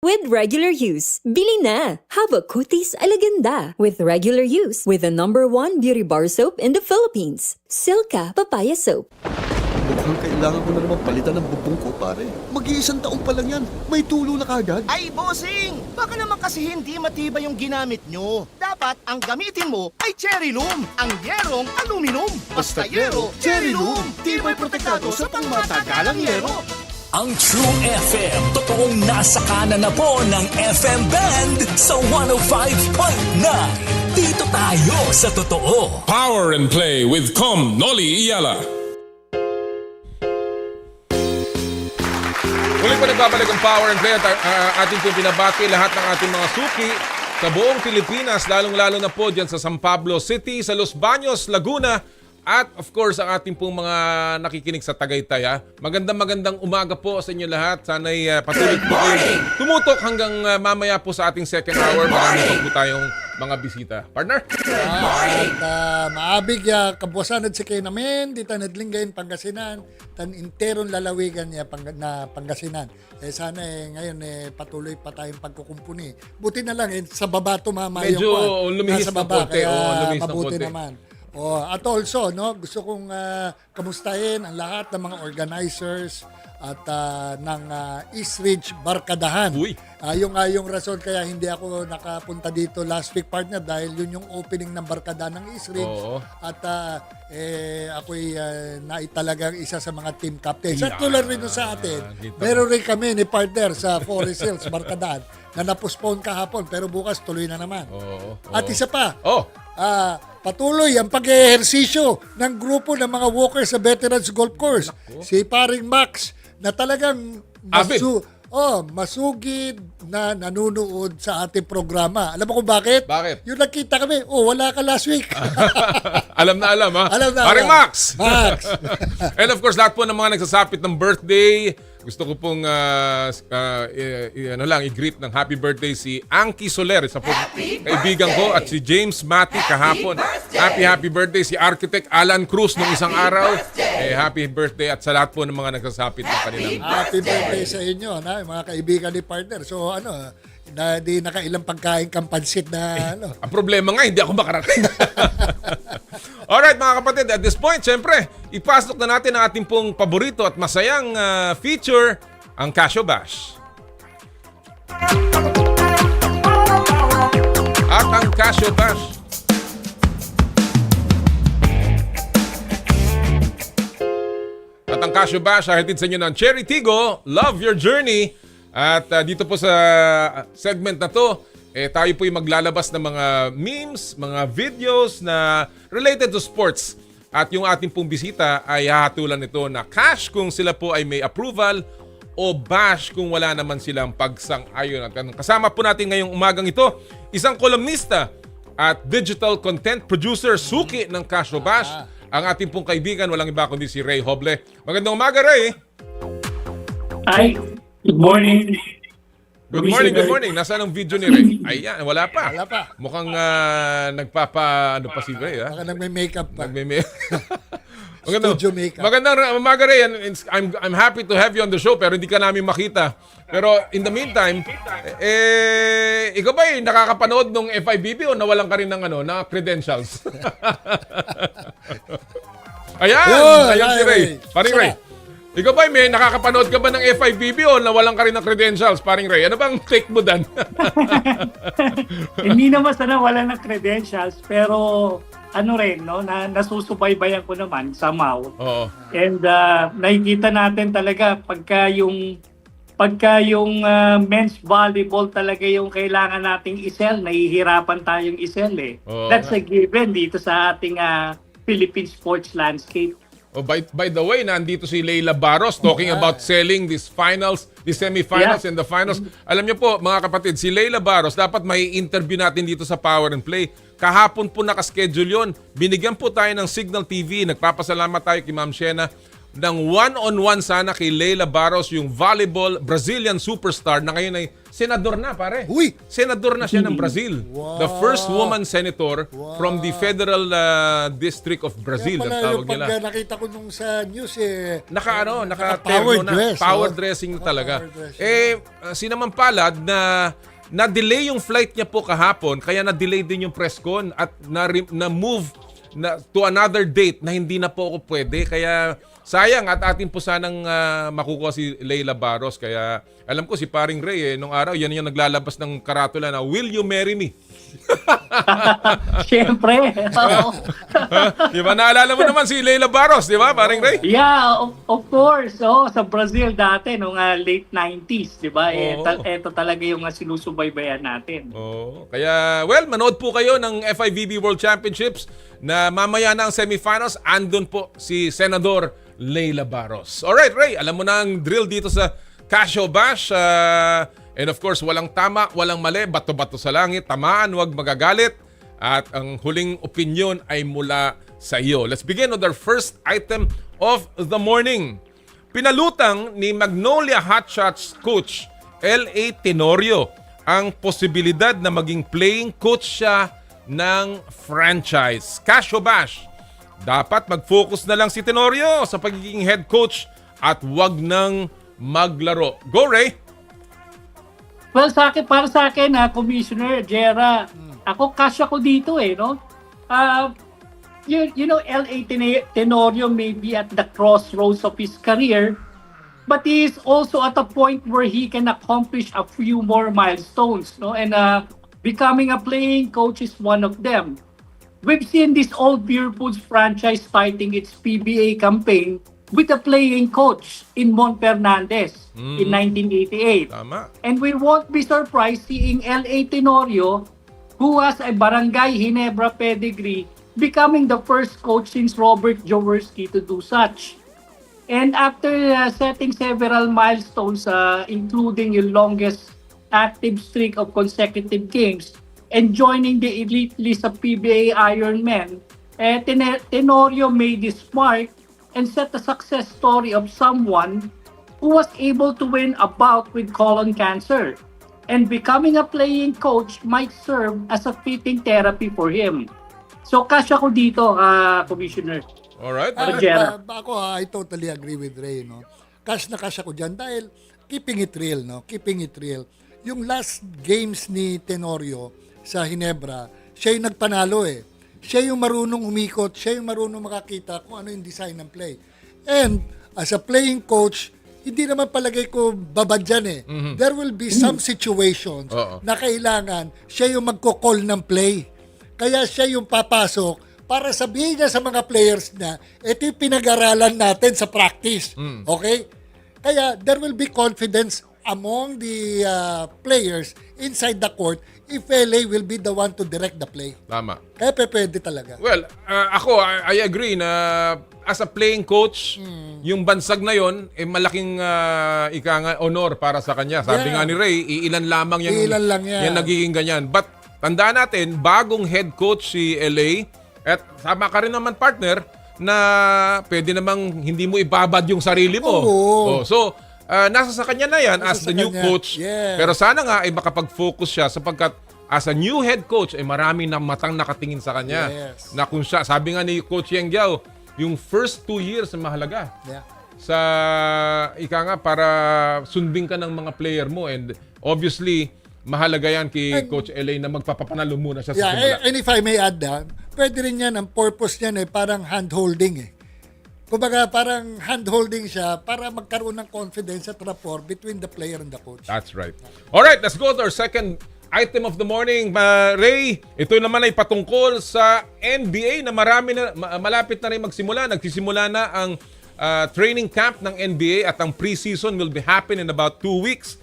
With regular use, bili na! Haba kutis alaganda with regular use with the #1 beauty bar soap in the Philippines. Silka Papaya Soap. Mukhang kailangan ko na naman palitan ng bubong ko, pare. Mag-iisang taong pa lang yan. May tulo na kagad. Ay, bossing! Baka naman kasi hindi matibay yung ginamit nyo. Dapat ang gamitin mo ay Cherry Loom, ang yerong aluminum. Basta yero, Cherry Loom. Tibay protektado sa pangmatagalang yero. Ang True FM, totoong nasa kanan na po ng FM band sa 105.9. Dito tayo sa totoo. Power and Play with Com Noli Iyala. Muli pa nagbabalik ang Power and Play at atin po pinabati lahat ng ating mga suki sa buong Pilipinas, lalong-lalo na po dyan sa San Pablo City, sa Los Baños, Laguna, at of course ang ating pong mga nakikinig sa Tagaytay. Magandang umaga po sa inyo lahat. Sana'y patuloy po kayo tumutok hanggang mamaya po sa ating second hour. Marami po tayong mga bisita. Partner? Maabig kabuasan at sikay namin, di tanadlinggayin Pangasinan, tan interon lalawigan niya na Pangasinan. Sana ngayon patuloy pa tayong pagkukumpuni. Buti na lang sa baba tumama medyo yung lumihis nasa baba, konti. kaya mabuti naman. At also, gusto kong kamustahin ang lahat ng mga organizers at ng East Ridge Barkadahan. Yung rason kaya hindi ako nakapunta dito last week, partner, dahil yun yung opening ng Barkadahan ng East Ridge. At ako'y naitalagang isa sa mga team captains. At tulad rin sa atin, meron rin kami ni partner sa Forest Hills Barkadahan na na-postpone kahapon, pero bukas tuloy na naman. At isa pa, patuloy ang pag-ehersisyo ng grupo ng mga walkers sa Veterans Golf Course. Si paring Max na talagang masugid na nanonood sa ating programa. Alam mo kung bakit? Bakit? Yung nakita kami, wala ka last week. Alam na alam, ha? Alam na paring alam. Max! Max! And of course, lahat po ng mga nagsasapit ng birthday, gusto ko pong i-greet ng happy birthday si Anki Soler, isa po kaibigan ko, at si James Mati kahapon. Happy birthday si Architect Alan Cruz nung isang araw. Happy birthday at sa lahat po ng mga nagsasapit ng kanilang Happy birthday sa inyo, mga kaibigan ni partner. So di nakailang pagkain kang pansit na Ang problema nga, hindi ako makarating. Alright mga kapatid, at this point, syempre, ipasok na natin ang ating pong paborito at masayang feature, ang Casio Bash. At ang Casio Bash. At ang Casio Bash ay hatid sa inyo ng Cherry Tigo, Love Your Journey. At dito po sa segment na to, tayo po yung maglalabas ng mga memes, mga videos na related to sports. At yung ating pong bisita ay hahatulan nito na cash kung sila po ay may approval o bash kung wala naman silang pagsang-ayon. At kasama po natin ngayong umagang ito, isang kolumnista at digital content producer suki ng Casio Bash, ang ating pong kaibigan, walang iba kundi si Ray Hoble. Magandang umaga, Ray! Hi, good morning. Good morning. Nasaan ang video ni Ray? Ayan, wala pa. Mukhang pa si Ray, ha? Baka nagme-makeup pa. Studio makeup. Magandang umaga, Ray. I'm happy to have you on the show, pero hindi ka namin makita. Pero in the meantime, ikaw ba nakakapanood ng FIBB o nawalan ka rin ng na credentials? Ayan si Ray. Paring Ray. Ikaw ba, may nakakapanood ka ba ng FIBB o nawalan ka rin ng credentials, paring Ray? Ano bang take mo dan? Hindi naman sana wala ng credentials, pero rin, nasusubaybayan ko naman somehow. Oo. And nakikita natin talaga pagka yung men's volleyball talaga yung kailangan nating isel, nahihirapan tayong isel eh. Oo. That's a given dito sa ating Philippine sports landscape. By the way, nandito si Leila Barros talking about selling these semifinals and the finals. Alam niyo po, mga kapatid, si Leila Barros, dapat may interview natin dito sa Power and Play. Kahapon po nakaschedule yon. Binigyan po tayo ng Signal TV. Nagpapasalamat tayo kay Ma'am Shena. ng one-on-one sana kay Leila Barros, yung volleyball Brazilian superstar na ngayon ay senador na, pare. Uy! Senador na siya ng Brazil. Wow. The first woman senator from the Federal District of Brazil. Kaya ang pala tawag yung nila. pag nakita ko nung sa news Naka-power dress. Power dressing talaga. Sinamampalad na na-delay yung flight niya po kahapon, kaya na-delay din yung press con at na-move to another date na hindi na po ako pwede. Kaya sayang at atin po sanang makukuha si Leila Barros. Kaya alam ko si Paring Ray nung araw, yan yung naglalabas ng karatula na, "Will you marry me?" Siyempre. Di ba? Naalala mo naman si Leila Barros, di ba, Paring Ray? Yeah, of course. Sa Brazil dati, nung late 90s, di ba? Ito talaga yung sinusubaybayan natin. Kaya, manood po kayo ng FIVB World Championships na mamaya na ang semifinals. Andun po si Senador Leila Barros. Alright, Ray, alam mo na ang drill dito sa Casio Bash. And of course, walang tama, walang mali, bato-bato sa langit, tamaan, huwag magagalit. At ang huling opinion ay mula sa iyo. Let's begin with our first item of the morning. Pinalutang ni Magnolia Hotshots coach L.A. Tenorio ang posibilidad na maging playing coach siya ng franchise. Casio Bash, dapat mag-focus na lang si Tenorio sa pagiging head coach at wag nang maglaro. Go, Ray! Well, para sa akin, Commissioner Jera, ako kasya ko dito no? You know, L.A. Tenorio may be at the crossroads of his career, but he is also at a point where he can accomplish a few more milestones, no? And becoming a playing coach is one of them. We've seen this old Beer Foods franchise fighting its PBA campaign with a playing coach in Mon Fernandez in 1988. Tama. And we won't be surprised seeing L.A. Tenorio, who has a Barangay Ginebra pedigree, becoming the first coach since Robert Jaworski to do such. And after setting several milestones, including yung longest active streak of consecutive games, and joining the elite list of PBA Ironmen, Tenorio made this mark and set the success story of someone who was able to win a bout with colon cancer. And becoming a playing coach might serve as a fitting therapy for him. So, kasya ko dito, Commissioner. Alright. Ako, I totally agree with Ray, no? Kasya ko dyan dahil keeping it real, no? Keeping it real. Yung last games ni Tenorio sa Ginebra, siya yung nagpanalo Siya yung marunong umikot, siya yung marunong makakita kung ano yung design ng play. And as a playing coach, hindi naman palagay ko babad dyan There will be some situations na kailangan siya yung magko-call ng play. Kaya siya yung papasok para sabihin niya sa mga players na ito yung pinag-aralan natin sa practice. Okay? Kaya there will be confidence among the players inside the court if LA will be the one to direct the play. Tama. Kaya pwede talaga. Well, ako, I agree na as a playing coach, yung bansag na yon malaking honor para sa kanya. Sabi nga ni Ray, ilan lamang yan nagiging ganyan. But tandaan natin, bagong head coach si LA at sama ka rin naman partner na pwede namang hindi mo ibabad yung sarili mo. So, nasa sa kanya na yan as the new coach. Pero sana nga ay makapag-focus siya sapagkat as a new head coach ay marami na matang nakatingin sa kanya. Na kung siya, sabi nga ni Coach Yang Giao, yung first 2 years na mahalaga. Sa para sundin ka ng mga player mo, and obviously mahalaga yan kay Coach LA na magpapapanalo muna siya sa simula. And if I may add pwede rin yan, ang purpose niyan parang hand-holding Kumbaga, parang hand-holding siya para magkaroon ng confidence at rapport between the player and the coach. That's right. Alright, let's go to our second item of the morning. Ray, ito naman ay patungkol sa NBA na malapit na rin magsimula. Nagsisimula na ang training camp ng NBA at ang preseason will be happen in about 2 weeks.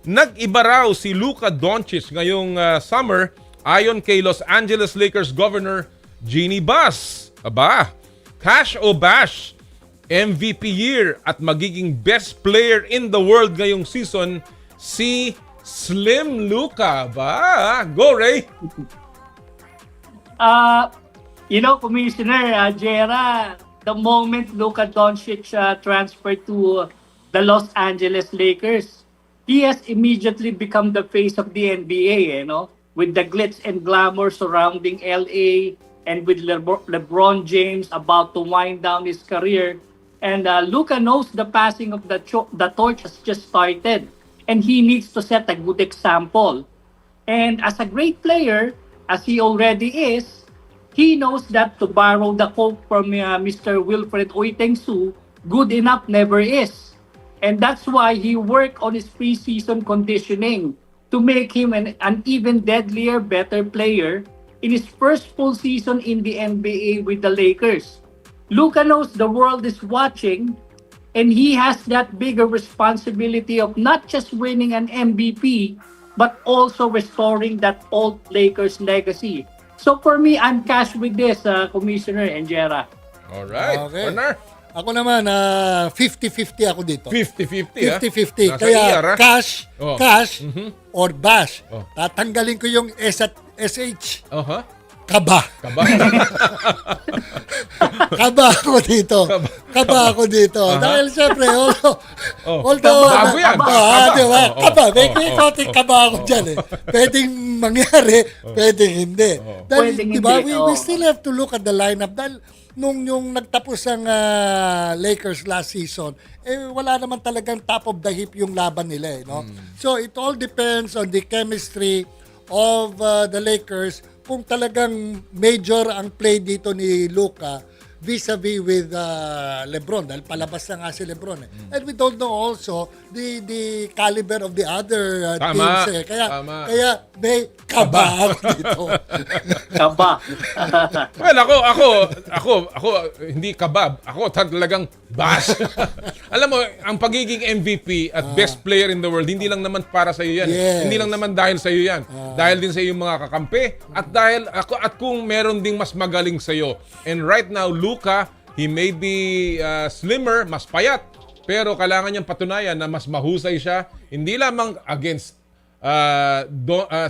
Nag-iba raw si Luka Doncic ngayong summer ayon kay Los Angeles Lakers Governor Jeannie Buss. Aba, cash o bash, MVP year at magiging best player in the world ngayong season, si Slim Luka. Ba? Go, Ray! Commissioner Jera, the moment Luka Doncic transferred to the Los Angeles Lakers, he has immediately become the face of the NBA, with the glitz and glamour surrounding LA and with LeBron James about to wind down his career. And Luka knows the passing of the torch has just started, and he needs to set a good example. And as a great player, as he already is, he knows that to borrow the quote from Mr. Wilfred Oitengsu, good enough never is. And that's why he worked on his preseason conditioning to make him an even deadlier, better player in his first full season in the NBA with the Lakers. Luka knows the world is watching, and he has that bigger responsibility of not just winning an MVP, but also restoring that old Lakers legacy. So for me, I'm cash with this, Commissioner Enjera. Alright. Okay. Partner? Ako naman, 50-50 ako dito. 50-50, 50-50. ah? Nasa Kaya ER, ah? cash or bash. Oh. Tatanggalin ko yung S at SH. Uh-huh. Kaba. Kaba ako dito. Kaba ako dito. Dahil siyempre, although, bago yan. diba? Kaba. May konting kaba ako dyan eh. Pwedeng mangyari, pwedeng hindi. Dahil, diba, we still have to look at the lineup. Dahil, nung yung nagtapos ang Lakers last season, wala naman talagang top of the heap yung laban nila. So, it all depends on the chemistry of the Lakers kung talagang major ang play dito ni Luka vis-a-vis with LeBron dahil palabas na nga si LeBron and we don't know also the caliber of the other teams kaya may kaba ako dito. Kaba. Well, ako hindi kabab. Ako talagang bash. Alam mo, ang pagiging MVP at best player in the world, hindi lang naman para sa iyo yan. Yes. Hindi lang naman dahil sa iyo yan. Dahil din sa iyong mga kakampi at kung meron ding mas magaling sa iyo. And right now, Luka, he may be slimmer, mas payat, pero kailangan niyang patunayan na mas mahusay siya, hindi lamang against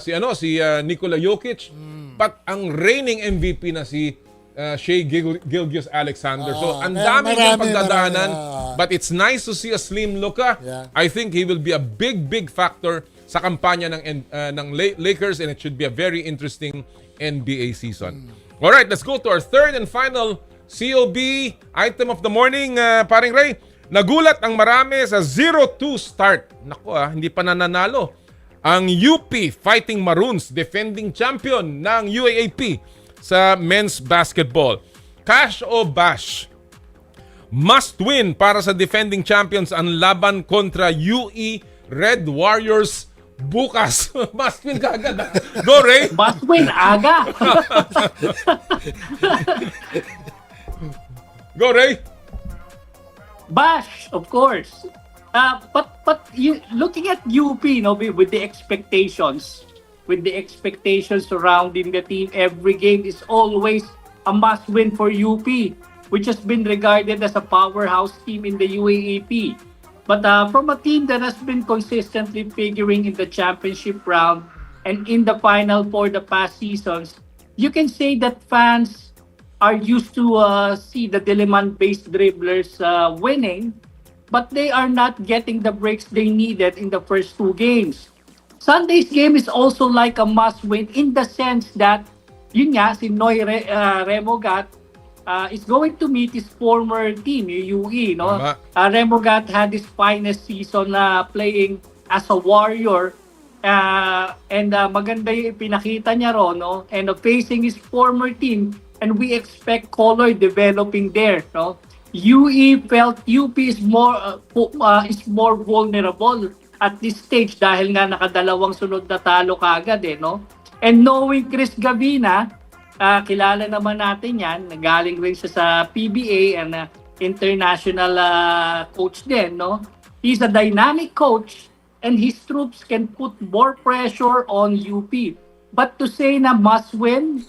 si Nikola Jokic, but ang reigning MVP na si Shai Gilgeous-Alexander. So, ang dami niyang pagdadaanan, but it's nice to see a slim Luka. Yeah. I think he will be a big factor sa kampanya ng Lakers, and it should be a very interesting NBA season. Alright, let's go to our third and final COB item of the morning, paring Ray. Nagulat ang marami sa 0-2 start. Naku hindi pa nananalo. Ang UP Fighting Maroons, defending champion ng UAAP sa men's basketball. Cash o bash? Must win para sa defending champions ang laban kontra UE Red Warriors bukas. Must win kagad. Go, Ray! Must win, aga! Go, Ray! Bash, of course. But looking at UP, with the expectations surrounding the team, every game is always a must-win for UP, which has been regarded as a powerhouse team in the UAAP. But from a team that has been consistently figuring in the championship round and in the final for the past seasons, you can say that fans are used to see the Diliman-based dribblers winning, but they are not getting the breaks they needed in the first two games. Sunday's game is also like a must-win in the sense that, yun nga, si Noy Remogat is going to meet his former team, UE. Remogat had his finest season playing as a Warrior. And maganda yung pinakita niya ron, and facing his former team, and we expect color developing there. UE felt UP is more vulnerable at this stage dahil nga nakadalawang sunod na talo kaagad And knowing Chris Gavina, kilala naman natin yan, nagaling rin siya sa PBA and international coach din, He's a dynamic coach and his troops can put more pressure on UP. But to say na must win,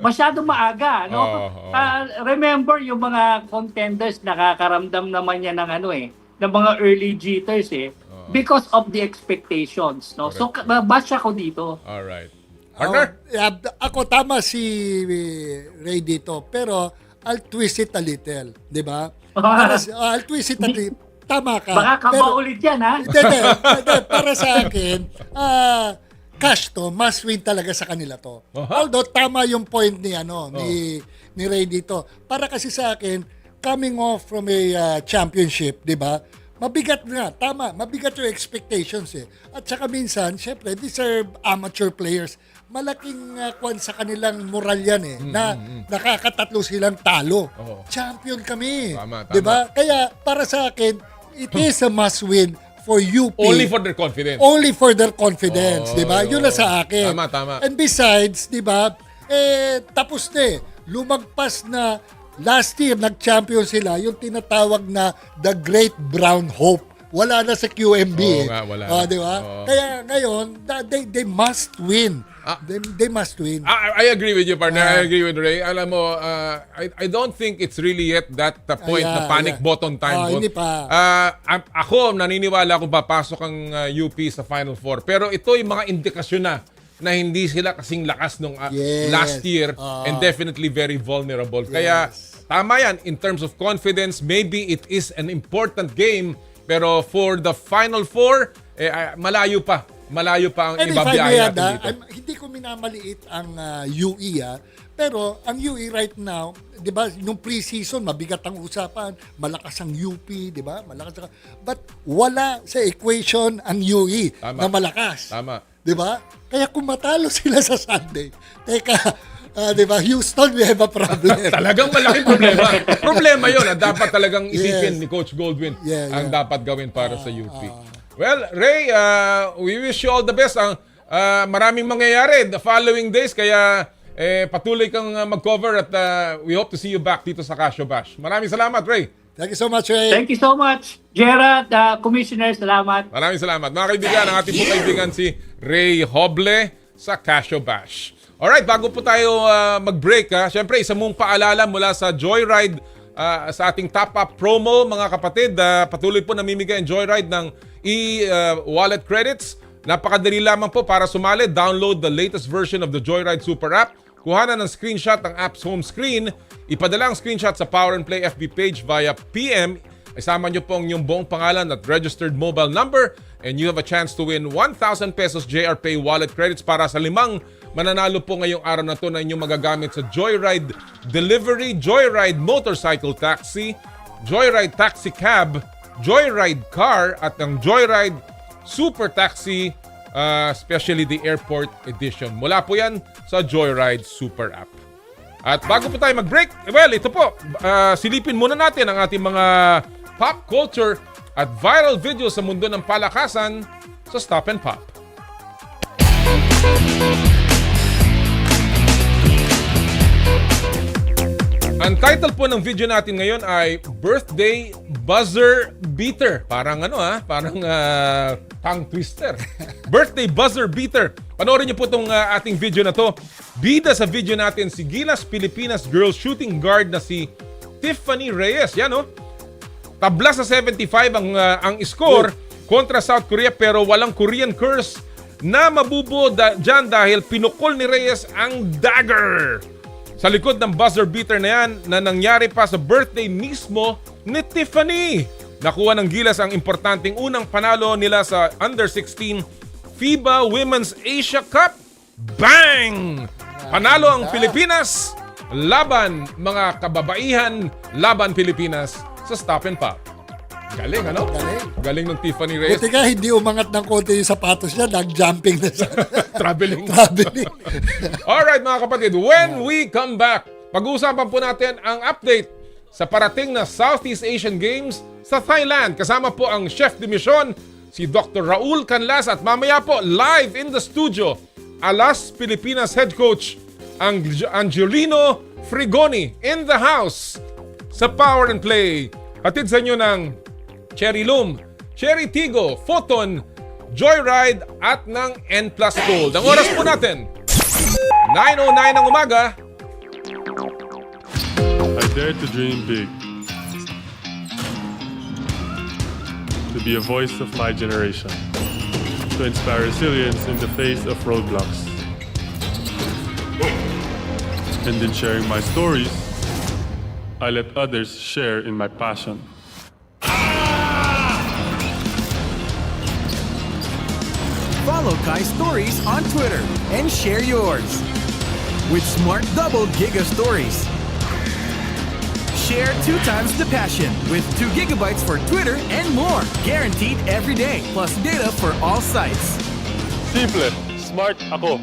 masyado maaga, remember yung mga contenders nakakaramdam naman yan ng ng mga early jitters because of the expectations, So bash ako dito. All right. Partner? Ako tama si Ray dito, pero I'll twist it a little, di ba? I'll twist it a little. Tama ka. Baka kaba ulit yan, ha? Hindi. Para sa akin, cash to, must win talaga sa kanila to. Although, tama yung point ni, ni Ray dito. Para kasi sa akin, coming off from a championship, di ba? Mabigat na, tama. Mabigat yung expectations eh. At saka minsan, syempre, these are amateur players. Malaking kwan sa kanilang moral yan eh. Na nakakatatlo silang talo. Champion kami. Tama. Di ba? Kaya para sa akin, it is a must win for UP. Only for their confidence. Only for their confidence, di ba? Yun na sa akin. Tama. And besides, di ba, tapos na eh. Lumagpas na last year, nag-champion sila, yung tinatawag na the Great Brown Hope. Wala na sa QMB. Wala. Di ba? Kaya ngayon, they must win. They must win. I agree with you, partner. I agree with Ray. Alam mo, I don't think it's really yet that the point na panic button time. Hindi pa. Ako, naniniwala kung papasok ang UP sa Final Four. Pero ito yung mga indikasyon na hindi sila kasing lakas nung last year and definitely very vulnerable. Kaya tama yan. In terms of confidence, maybe it is an important game. Pero for the Final Four, malayo pa ang ibabiyaya natin dito. Hindi ko minamaliit ang UE pero ang UE right now, 'di ba, nung pre-season mabigat ang usapan, malakas ang UP, 'di ba? But wala sa equation ang UE na malakas. Tama. 'Di ba? Kaya kung matalo sila sa Sunday, teka, 'di ba, Houston, we have a problem. Talagang malaking problema. Problema 'yon. Dapat talagang isipin ni Coach Goldwyn ang dapat gawin para sa UP. Well, Ray, we wish you all the best. Maraming mangyayari the following days, kaya patuloy kang mag-cover at we hope to see you back dito sa Casio Bash. Maraming salamat, Ray. Thank you so much, Ray. Thank you so much, Gerard, Commissioner. Salamat. Maraming salamat. Mga kaibigan, ang ating po kaibigan si Ray Hoble sa Casio Bash. Alright, bago po tayo mag-break, syempre, isa mong paalala mula sa Joyride sa ating top-up promo, mga kapatid. Patuloy po namimigay ang Joyride ng e-wallet credits. Napakadali lamang po para sumali. Download the latest version of the Joyride Super App. Kuhanan ng screenshot ng app's home screen. Ipadala ang screenshot sa Power and Play FB page via PM. Isama nyo po ang inyong buong pangalan at registered mobile number and you have a chance to win 1,000 pesos JR Pay wallet credits para sa 5 mananalo po ngayong araw na to na inyong magagamit sa Joyride Delivery, Joyride Motorcycle Taxi, Joyride Taxi Cab, Joyride Car at ang Joyride Super Taxi, especially the Airport Edition. Mula po yan sa Joyride Super App. At bago po tayo mag-break, well, ito po, silipin muna natin ang ating mga pop culture at viral videos sa mundo ng palakasan sa Stop and Pop. Ang title po ng video natin ngayon ay Birthday Buzzer Beater. Parang parang tongue twister. Birthday Buzzer Beater. Panoorin niyo po itong ating video na to. Bida sa video natin si Gilas Pilipinas girls shooting guard na si Tiffany Reyes. Yan tabla sa 75 ang score kontra South Korea pero walang Korean curse na mabubuo dyan dahil pinukol ni Reyes ang dagger sa likod ng buzzer beater na yan na nangyari pa sa birthday mismo ni Tiffany. Nakuha ng Gilas ang importanteng unang panalo nila sa Under-16 FIBA Women's Asia Cup. Bang! Panalo ang Pilipinas laban mga kababaihan, laban Pilipinas sa Stop and Pop. Galing, Galing ng Tiffany Reyes. Buti ka, hindi umangat ng konti yung sapatos niya, nag-jumping na siya. Traveling. Alright mga kapatid, when we come back, pag-uusapan po natin ang update sa parating na Southeast Asian Games sa Thailand. Kasama po ang Chef de Mission, si Dr. Raul Canlas, at mamaya po live in the studio, Alas Pilipinas Head Coach Angelino Frigoni in the house sa Power and Play. Hatid sa inyo ng Cherry Loom, Cherry Tigo, Photon, Joyride at ng N Plus Gold. Ang oras po natin, 9:09 ng umaga. I dare to dream big. To be a voice of my generation. To inspire resilience in the face of roadblocks. And in sharing my stories, I let others share in my passion. Follow Kai Stories on Twitter and share yours. With Smart Double Giga Stories. Share 2 times the passion with 2 gigabytes for Twitter and more. Guaranteed every day. Plus data for all sites. Simple, smart ako.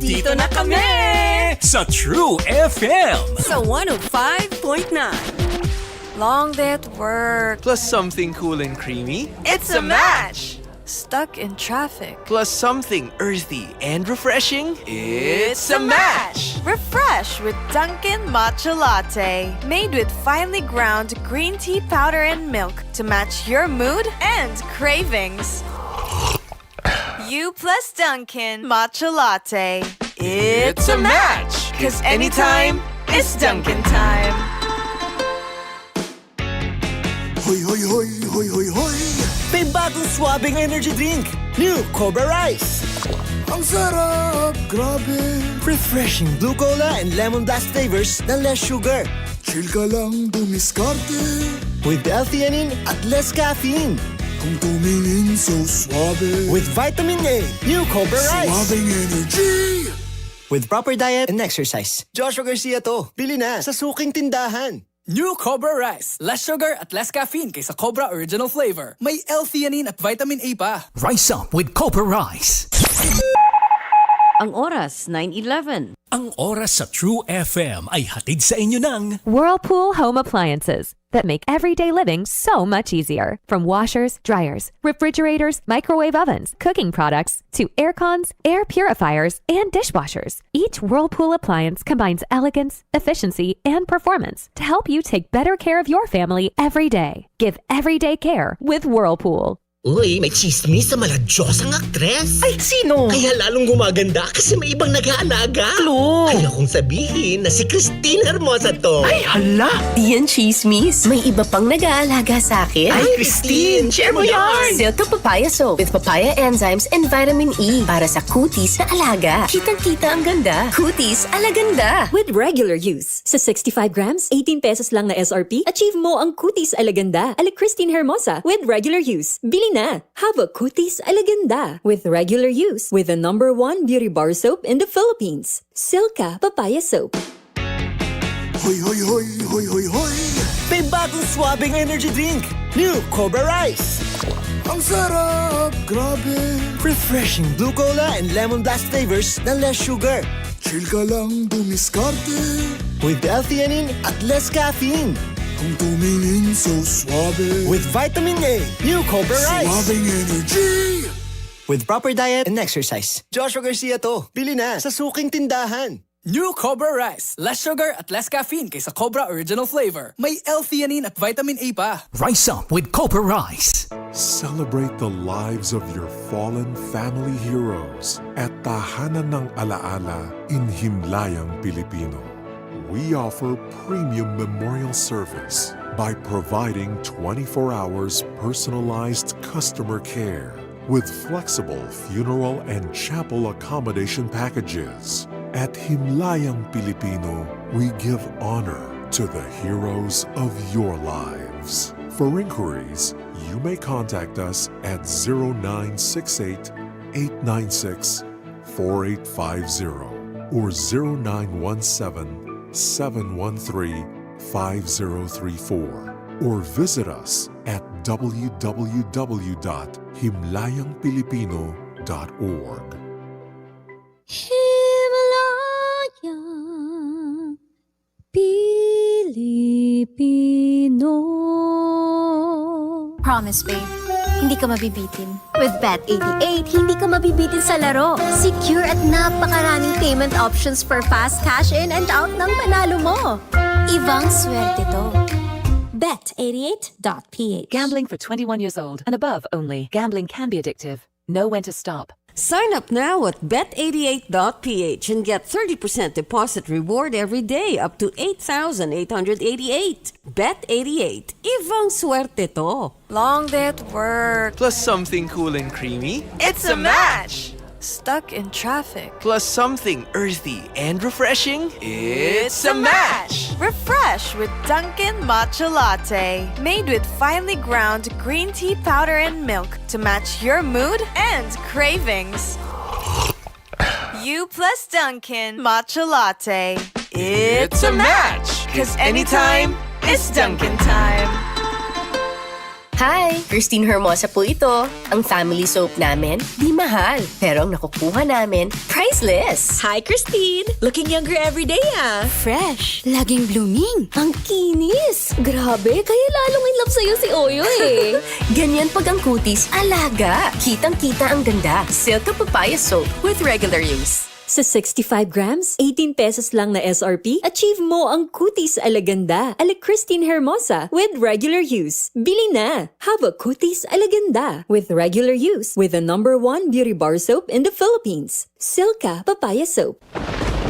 Dito na kami! Sa True FM! Sa 105.9. Long day at work. Plus something cool and creamy. It's a match! Stuck in traffic. Plus something earthy and refreshing. It's a match! Refresh with Dunkin' Matcha Latte. Made with finely ground green tea powder and milk to match your mood and cravings. You plus Dunkin' Matcha Latte. It's a match! Cause anytime is Dunkin' time. Hoy, hoy, hoy, hoy, hoy, hoy! May bagong swabbing energy drink! New Cobra Rice! Ang sarap! Grabe! Refreshing blue cola and lemon blast flavors na less sugar. Chill ka lang dumiskarte. With L-theanine at less caffeine. Kung tumingin so suabe. With vitamin A, new Cobra Rice. Swabbing energy. With proper diet and exercise. Joshua Garcia to. Bili na sa suking tindahan. New Cobra Rice. Less sugar at less caffeine kaysa Cobra Original Flavor. May L-theanine at vitamin A pa. Rise up with Cobra Rice. Ang oras, 9:11. Ang oras sa True FM ay hatid sa inyo ng Whirlpool Home Appliances that make everyday living so much easier. From washers, dryers, refrigerators, microwave ovens, cooking products, to air cons, air purifiers, and dishwashers. Each Whirlpool appliance combines elegance, efficiency, and performance to help you take better care of your family every day. Give everyday care with Whirlpool. Uy, may chismis sa maladyosang aktres. Ay, sino? Kaya lalong gumaganda kasi may ibang nag-aalaga. Clue! Kaya kong sabihin na si Christine Hermosa to. Ay, hala! Yan chismis. May iba pang nag-aalaga sa akin. Ay, Christine! Share mo yarn! Silka Papaya Soap with papaya enzymes and vitamin E para sa kutis na alaga. Kitang-kita ang ganda. Kutis alaganda. With regular use. Sa 65 grams, 18 pesos lang na SRP, achieve mo ang kutis alaganda. Ala Christine Hermosa with regular use. Bili na. Have a kutis alaganda with regular use with the #1 beauty bar soap in the Philippines. Silka Papaya Soap. Hoy, hoy, hoy, hoy, hoy, hoy! May bagong swabbing energy drink. New Cobra Rice. Ang sarap! Grabe! Refreshing blue cola and lemon blast flavors na less sugar. Chill ka lang dumiskarte. With L-theanine at less caffeine. Kung tumingin so suabe. With vitamin A, new Cobra Rice. Swabbing energy. With proper diet and exercise. Joshua Garcia to. Bili na sa suking tindahan. New Cobra Rice. Less sugar at less caffeine kaysa Cobra Original Flavor. May L-theanine at vitamin A pa. Rise up with Cobra Rice. Celebrate the lives of your fallen family heroes at Tahanan ng Alaala in Himlayang, Pilipino. We offer premium memorial service by providing 24 hours personalized customer care with flexible funeral and chapel accommodation packages. At Himlayang Pilipino, we give honor to the heroes of your lives. For inquiries, you may contact us at 0968-896-4850 or 0917-713-5034 or visit us at www.himlayangpilipino.org. Himalaya Pilipino. Promise, babe. Hindi ka mabibitin. With Bet88, hindi ka mabibitin sa laro. Secure at napakaraming payment options for fast cash in and out ng panalo mo. Ibang swerte to. Bet88.ph. Gambling for 21 years old and above only. Gambling can be addictive. Know when to stop. Sign up now at bet88.ph and get 30% deposit reward every day up to 8,888. Bet88. Ibang swerte to. Long day at work. Plus something cool and creamy. It's a match! Stuck in traffic. Plus something earthy and refreshing. It's a match! Refresh with Dunkin' Matcha Latte. Made with finely ground green tea powder and milk to match your mood and cravings. You plus Dunkin' Matcha Latte. It's a match! Because anytime is Dunkin' time. Hi! Christine Hermosa po ito. Ang family soap namin, di mahal. Pero ang nakukuha namin, priceless. Hi, Christine! Looking younger every day, ah. Fresh. Laging blooming. Ang kinis! Grabe, kaya lalong in love sa'yo si Oyo eh. Ganyan pag ang kutis, alaga. Kitang-kita ang ganda. Silka Papaya Soap with regular use. Sa 65 grams, 18 pesos lang na SRP, achieve mo ang kutis alaganda ala Christine Hermosa with regular use. Bili na! Have a kutis alaganda with regular use with the #1 beauty bar soap in the Philippines. Silka Papaya Soap.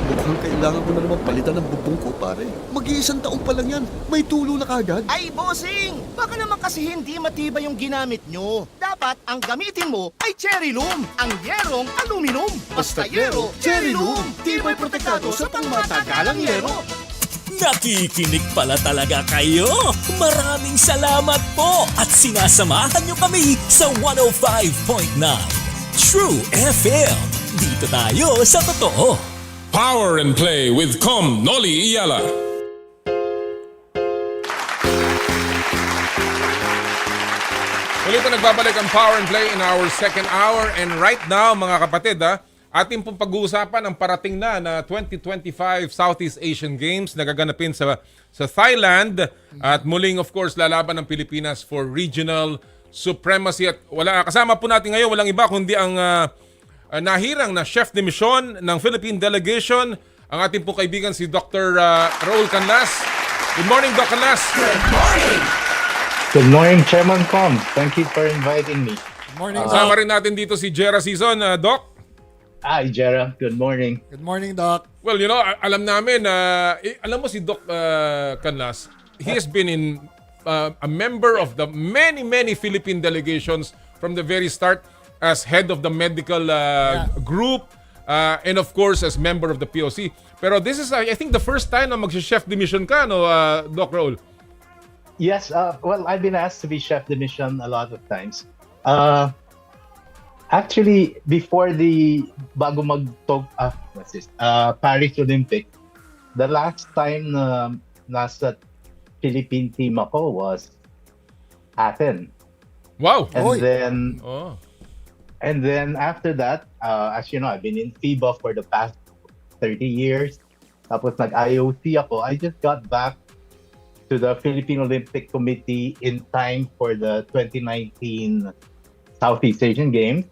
Mukhang kailangan ko na naman palitan ng bubong ko, pare. Mag-iisang taong pa lang yan. May tulo na kagad. Ay, bossing! Baka naman kasi hindi matibay yung ginamit nyo. Dapat ang gamitin mo ay Cherry Loom, ang yerong aluminum. Basta yero, Cherry Loom. Tibay protektado sa pangmatagalang yero. Nakikinig pala talaga kayo. Maraming salamat po at sinasamahan nyo kami sa 105.9 True FM. Dito tayo sa totoo. Power and Play with Com Noli Iyala. Ulit na nagbabalik ang Power and Play in our second hour. And right now, mga kapatid, ating pong pag-uusapan ang parating na 2025 Southeast Asian Games na gaganapin sa Thailand. At muling, of course, lalaban ng Pilipinas for regional supremacy. At kasama po natin ngayon, walang iba kundi ang nahirang na chef de mission ng Philippine delegation, ang ating po kaibigan si Dr. Raul Canlas. Good morning, Doc Canlas. Good morning. Good morning, Chairman Com. Thank you for inviting me. Good morning, Kasama rin natin dito si Jera Season, Doc. Hi, Jera. Good morning. Good morning, Doc. Well, you know, alam namin, alam mo si Doc Canlas, he has been a member of the many Philippine delegations from the very start, as head of the medical group, and of course as member of the POC. Pero this is, I think, the first time na mag-chef de mission ka, no, Doc Raul? Yes, well, I've been asked to be chef de mission a lot of times. Actually, before bago Paris Olympic, the last time na nasa Philippine team ako was Athens. Wow! And then after that, as you know, I've been in FIBA for the past 30 years. Tapos nag-IOC ako. I just got back to the Philippine Olympic Committee in time for the 2019 Southeast Asian Games.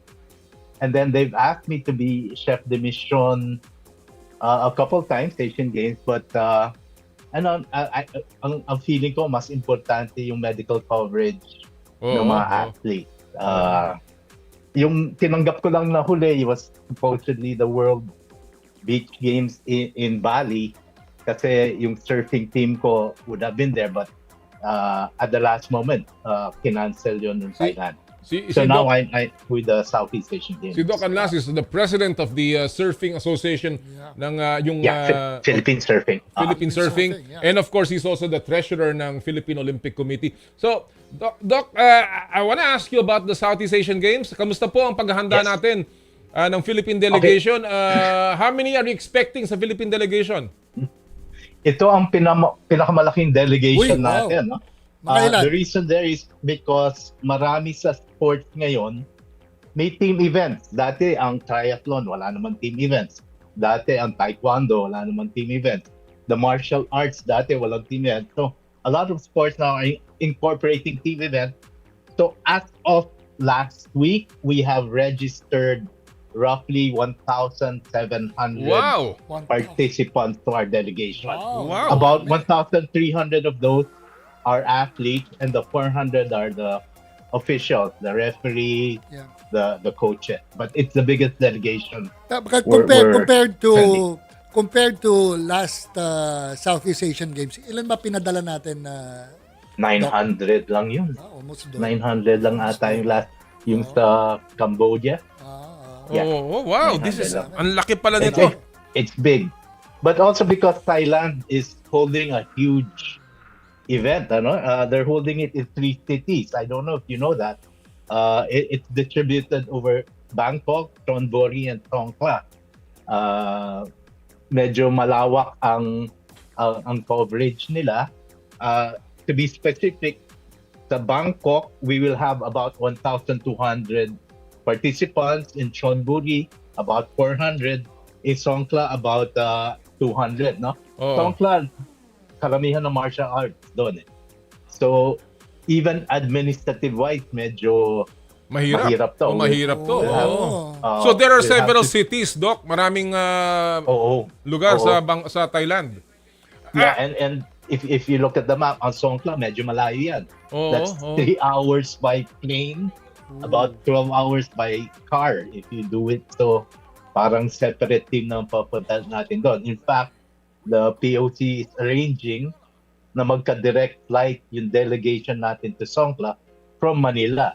And then they've asked me to be chef de mission a couple times, Asian Games. But ang feeling ko, mas importante yung medical coverage ng mga athletes. Yung tinanggap ko lang na huli was supposedly the World Beach Games in Bali kasi yung surfing team ko would have been there but at the last moment, kinancel yun in Thailand. So now I'm with the Southeast Asian Games. Si Doc Canlas is the president of the Surfing Association ng Philippine Surfing. Philippine Surfing. And of course, he's also the treasurer ng Philippine Olympic Committee. So, Doc, I want to ask you about the Southeast Asian Games. Kamusta po ang paghahanda natin ng Philippine delegation? Okay. How many are you expecting sa Philippine delegation? Ito ang pinakamalaking delegation natin. No? The reason there is because marami sa sports ngayon may team events. Dati ang triathlon, wala naman team events. Dati ang taekwondo, wala naman team events. The martial arts, dati walang team events. So, a lot of sports now are incorporating team events. So, as of last week, we have registered roughly 1,700 Wow. participants to our delegation. Wow. About 1,300 of those are athletes, and the 400 are the officials, the referee, the coaches. But it's the biggest delegation. But we're compared to last Southeast Asian Games, ilan ba pinadala natin na 900 lang yun. almost 900 lang ata yung last, yung sa Cambodia. Oh, wow. This is, ang laki pala It's, nito. it's big. But also because Thailand is holding a huge event, ano? They're holding it in 3 cities. I don't know if you know that. It's distributed over Bangkok, Chonburi, and Songkhla. Medyo malawak ang coverage nila. To be specific, sa Bangkok, we will have about 1,200 participants. In Chonburi, about 400. In Songkhla, about 200, no? Songkhla, karamihan ng martial arts doon eh. So, even administrative-wise, medyo mahirap to. Mahirap to. So, there are several cities, Doc. Maraming lugar sa Thailand. Yeah, and if you look at the map, ang Songkhla, medyo malayo yan. That's 3 hours by plane, about 12 hours by car if you do it. So, parang separate team na papunta natin doon. In fact, the POC is arranging na magka-direct flight yung delegation natin to Songkhla from Manila.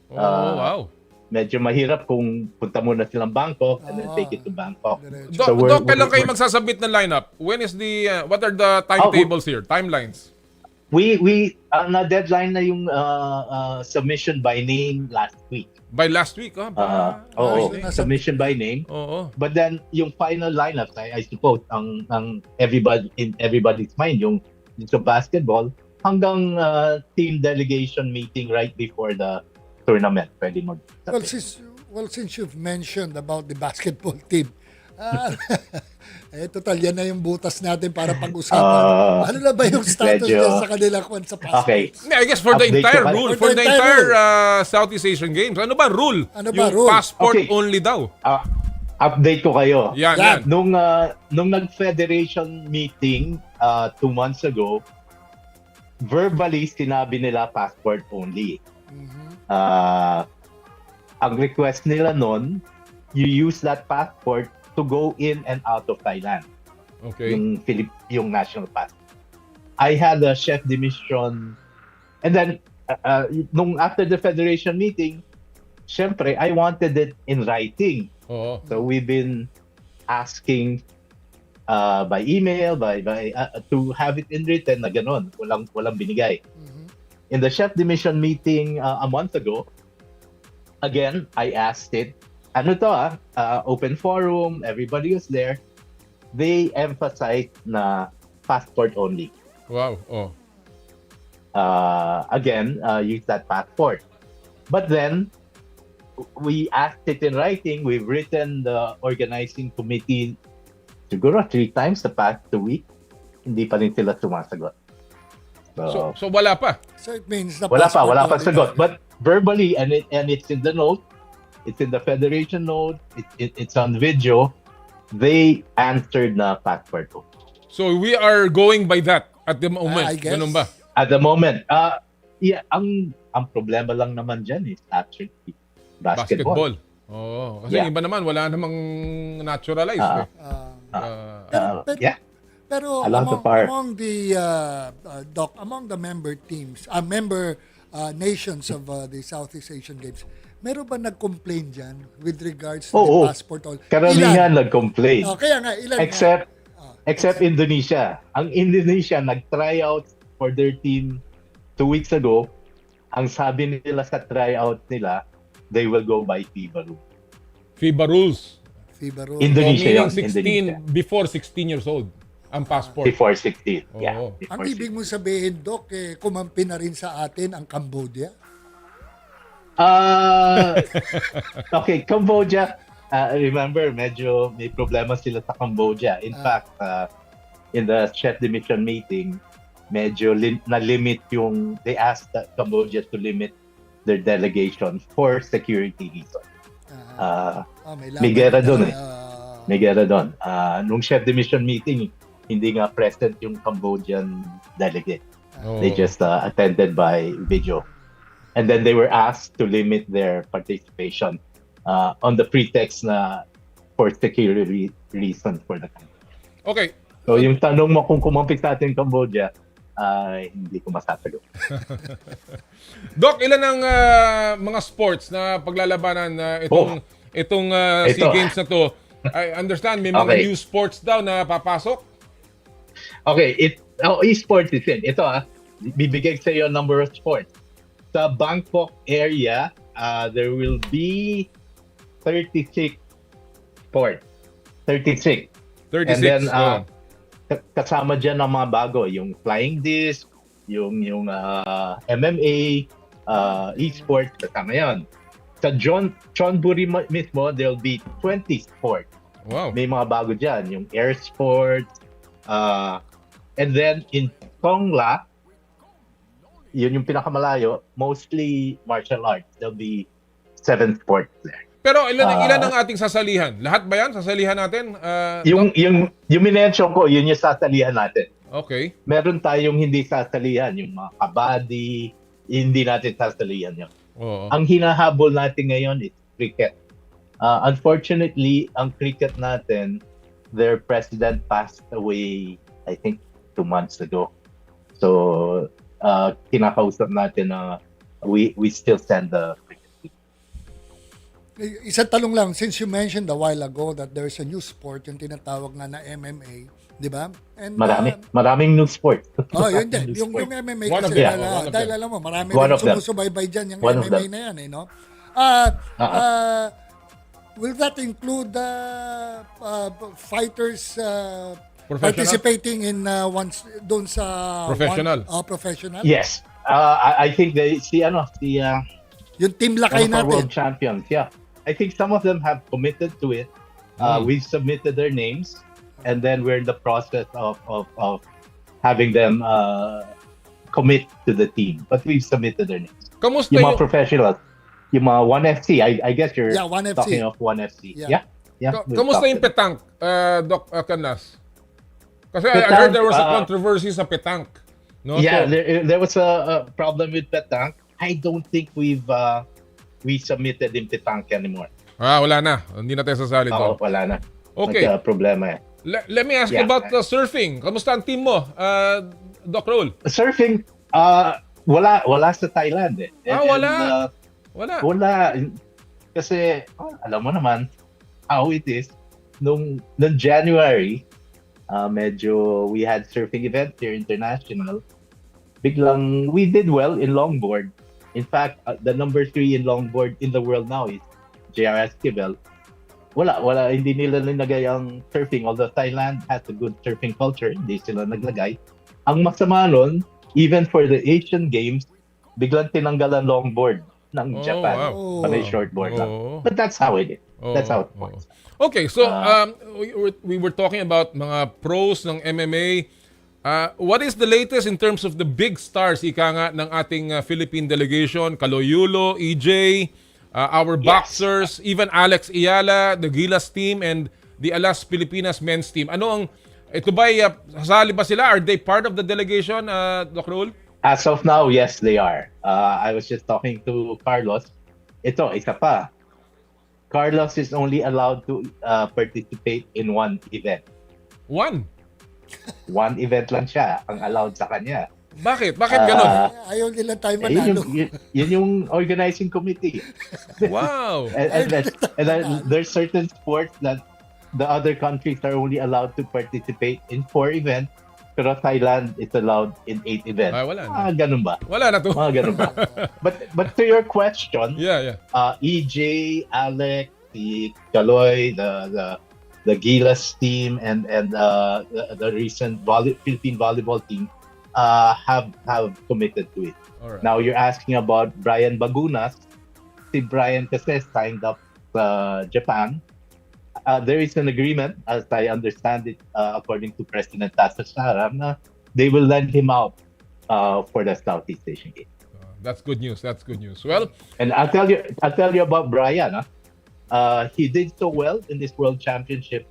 Wow. Medyo mahirap kung punta muna silang Bangkok and then take it to Bangkok. Doc, kailan kayo magsasabit ng lineup? When is the, what are the timetables here? Timelines? We na deadline na yung submission by name last week. By last week, submission by name. But then yung final lineup, I suppose, ang everybody in everybody's mind, yung sa basketball, hanggang team delegation meeting right before the tournament. Pwede mo. Since you've mentioned about the basketball team, total yan na yung butas natin para pag-usapan. Ano na ba yung status niya sa kanilang kwan sa passports? Okay. I guess for the entire rule, for the entire Southeast Asian Games, ano ba rule? Yung passport only daw. Update ko kayo. Yan. Nung nag-federation meeting 2 months ago, verbally sinabi nila passport only. Ang request nila nun, you use that passport to go in and out of Thailand. Okay. Yung national passport. I had a chef de mission, and then nung after the federation meeting, syempre I wanted it in writing. So we've been asking by email, by to have it in written na ganon, walang binigay. In the chef de mission meeting a month ago, again I asked it. Ano to open forum, everybody was there. They emphasized na passport only. Wow. Again, use that passport. But then, we asked it in writing. We've written the organizing committee siguro 3 times the past 2 weeks. Hindi pa rin sila sumasagot. So wala pa? So it means the wala pa sagot. But verbally, and it's in the note, it's in the federation note, it's on video, they answered na passport. So we are going by that at the moment. I guess. Ganun ba? At the moment. Yeah, ang problema lang naman dyan is actually basketball. Kasi iba naman, wala namang naturalized. Pero among the among the member teams, member nations of the Southeast Asian Games, meron ba nag-complain dyan with regards to the passport? Karamihan nag-complain. Kaya nga, ilan except Indonesia. Ang Indonesia nag-tryout for their team 2 weeks ago. Ang sabi nila sa tryout nila, they will go by FIBA rules. FIBA rules? FIBA rules. Indonesia yun. Indonesia. Before 16 years old. Ang passport. Before 16. Ang ibig mong sabihin, Doc, kumampi na rin sa atin ang Cambodia? Okay, Cambodia. Remember, medyo may problema sila sa Cambodia. In fact, in the chef de mission meeting, medyo na-limit they asked Cambodia to limit their delegation for security reasons. May gera doon eh. May gera doon. Nung chef de mission meeting, hindi nga present yung Cambodian delegate. They just attended by video. And then they were asked to limit their participation on the pretext na for security reasons for the country. Okay. So yung tanong mo kung kumapit sa atin Cambodia, hindi ko masasagot. Doc, ilan ang mga sports na paglalabanan itong SEA Games na to? I understand may mga new sports daw na papasok? Okay, esports is it. Ito bibigay sa iyo number of sports. Sa Bangkok area, there will be 36 sports. 36. 36. And then, kasama dyan ang mga bago. Yung flying disc, yung MMA, esports, kasama yan. Sa Chonburi mismo, there'll be 20 sports. Wow. May mga bago dyan. Yung air sports. And then, in Tongla, yun yung pinakamalayo, mostly martial arts. There'll be 7 sports there. Pero ilan ang ating sasalihan? Lahat ba yan? Sasalihan natin? Yung minention ko, yun yung sasalihan natin. Okay. Meron tayong hindi sasalihan. Yung mga kabady, hindi natin sasalihan yun. Ang hinahabol natin ngayon is cricket. Unfortunately, ang cricket natin, their president passed away, I think, 2 months ago. So, kinakausap natin na we still send the cricket team. Isang talong lang, since you mentioned a while ago that there's a new sport, yung tinatawag nga na MMA, di ba? And, maraming new sport. Yun din. Yung MMA kasi dahil alam mo, marami rin sumusubaybay dyan yung MMA na yan, no? Will that include fighters participating in doon sa professional? Yes. I think yung team lakay natin. World champions, yeah. I think some of them have committed to it. We've submitted their names, and then we're in the process of having them commit to the team. But we've submitted their names. Kamusta yung mga professionals? Yung mga 1FC, I guess you're 1FC. talking of 1FC. Yeah. Kamusta yung petank, Doc Canlas? Kasi I heard there was a controversy sa petank. No? Yeah, there was a problem with petank. I don't think we submitted in petank anymore. Wala na. Hindi na tayo sasali doon. Wala na. Okay. Problema Let me ask you about surfing. Kamusta ang team mo, Doc Roll? Surfing, wala sa Thailand eh. Wala. Kasi, alam mo naman, how it is. Nung January, medyo we had surfing event here international. Biglang we did well in longboard. In fact, the number 3 in longboard in the world now is JRS Kibel. Wala, hindi nila nilagay ang surfing. Although Thailand has a good surfing culture, hindi sila naglagay. Ang masama nun, even for the Asian Games, biglang tinanggal ang longboard ng Japan. Panay shortboard lang. But that's how it is. That's how it works. Okay, so we were talking about mga pros ng MMA. What is the latest in terms of the big stars, ika nga, ng ating Philippine delegation? Kaloyulo, EJ, our boxers, even Alex Ayala, the Gilas team, and the Alas Pilipinas men's team. Ito ba, sasali ba sila? Are they part of the delegation, Doc Raul? As of now, yes, they are. I was just talking to Carlos. Ito, isa pa. Carlos is only allowed to participate in one event. One event lang siya ang allowed sa kanya. Bakit? Bakit ganun? Ayaw nila tayo manalo. Yun yung organizing committee. Wow! and there's certain sports that the other countries are only allowed to participate in 4 events, pero Thailand is allowed in 8 events. Wala na. Ganun ba? Wala na to. Ganun ba? But to your question, EJ, Alex, si Kaloy, the Gilas team, and the recent Philippine volleyball team have committed to it. Alright. Now you're asking about Brian Bagunas. si Brian kasi signed up sa Japan. There is an agreement, as I understand it, according to President Tasso Saram, na they will lend him out for the Southeast Asian Games. That's good news. That's good news. Well, and I'll tell you about Brian. He did so well in this World Championship.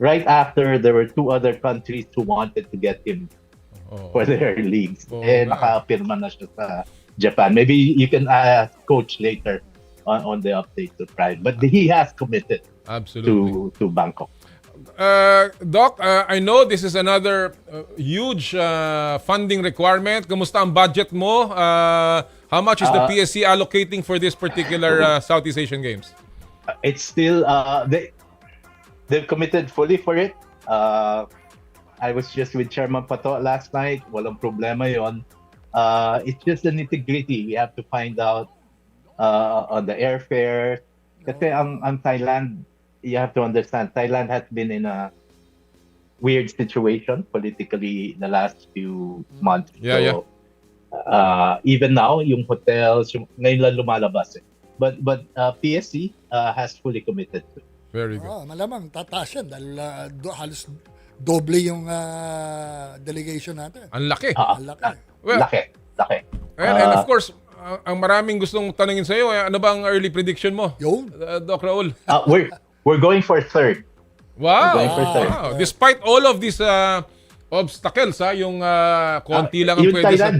Right after, there were 2 other countries who wanted to get him for their leagues. Nakapirma na siya sa Japan. Maybe you can ask Coach later on the update to Pride. But he has committed to Bangkok. Doc, I know this is another huge funding requirement. Kamusta ang budget mo? How much is the PSC allocating for this particular Southeast Asian Games? It's still, they've committed fully for it. I was just with Chairman Pato last night. Walang problema yon. It's just the nitty-gritty. We have to find out on the airfare. Kasi ang Thailand, you have to understand, Thailand has been in a weird situation politically the last few months. Even now, yung hotels, ngayon lang lumalabas. But PSC has fully committed to. Very good. Malamang tataas yan dahil halos doble yung delegation natin. Ang laki. Ang laki. Well, laki. And of course, ang maraming gustong tanungin sa iyo, ano ba ang early prediction mo? Doc Raul. We're going for third. Wow. We're going for third. Wow. Despite all of these obstacles, yung konti lang ang yung pwede Thailand,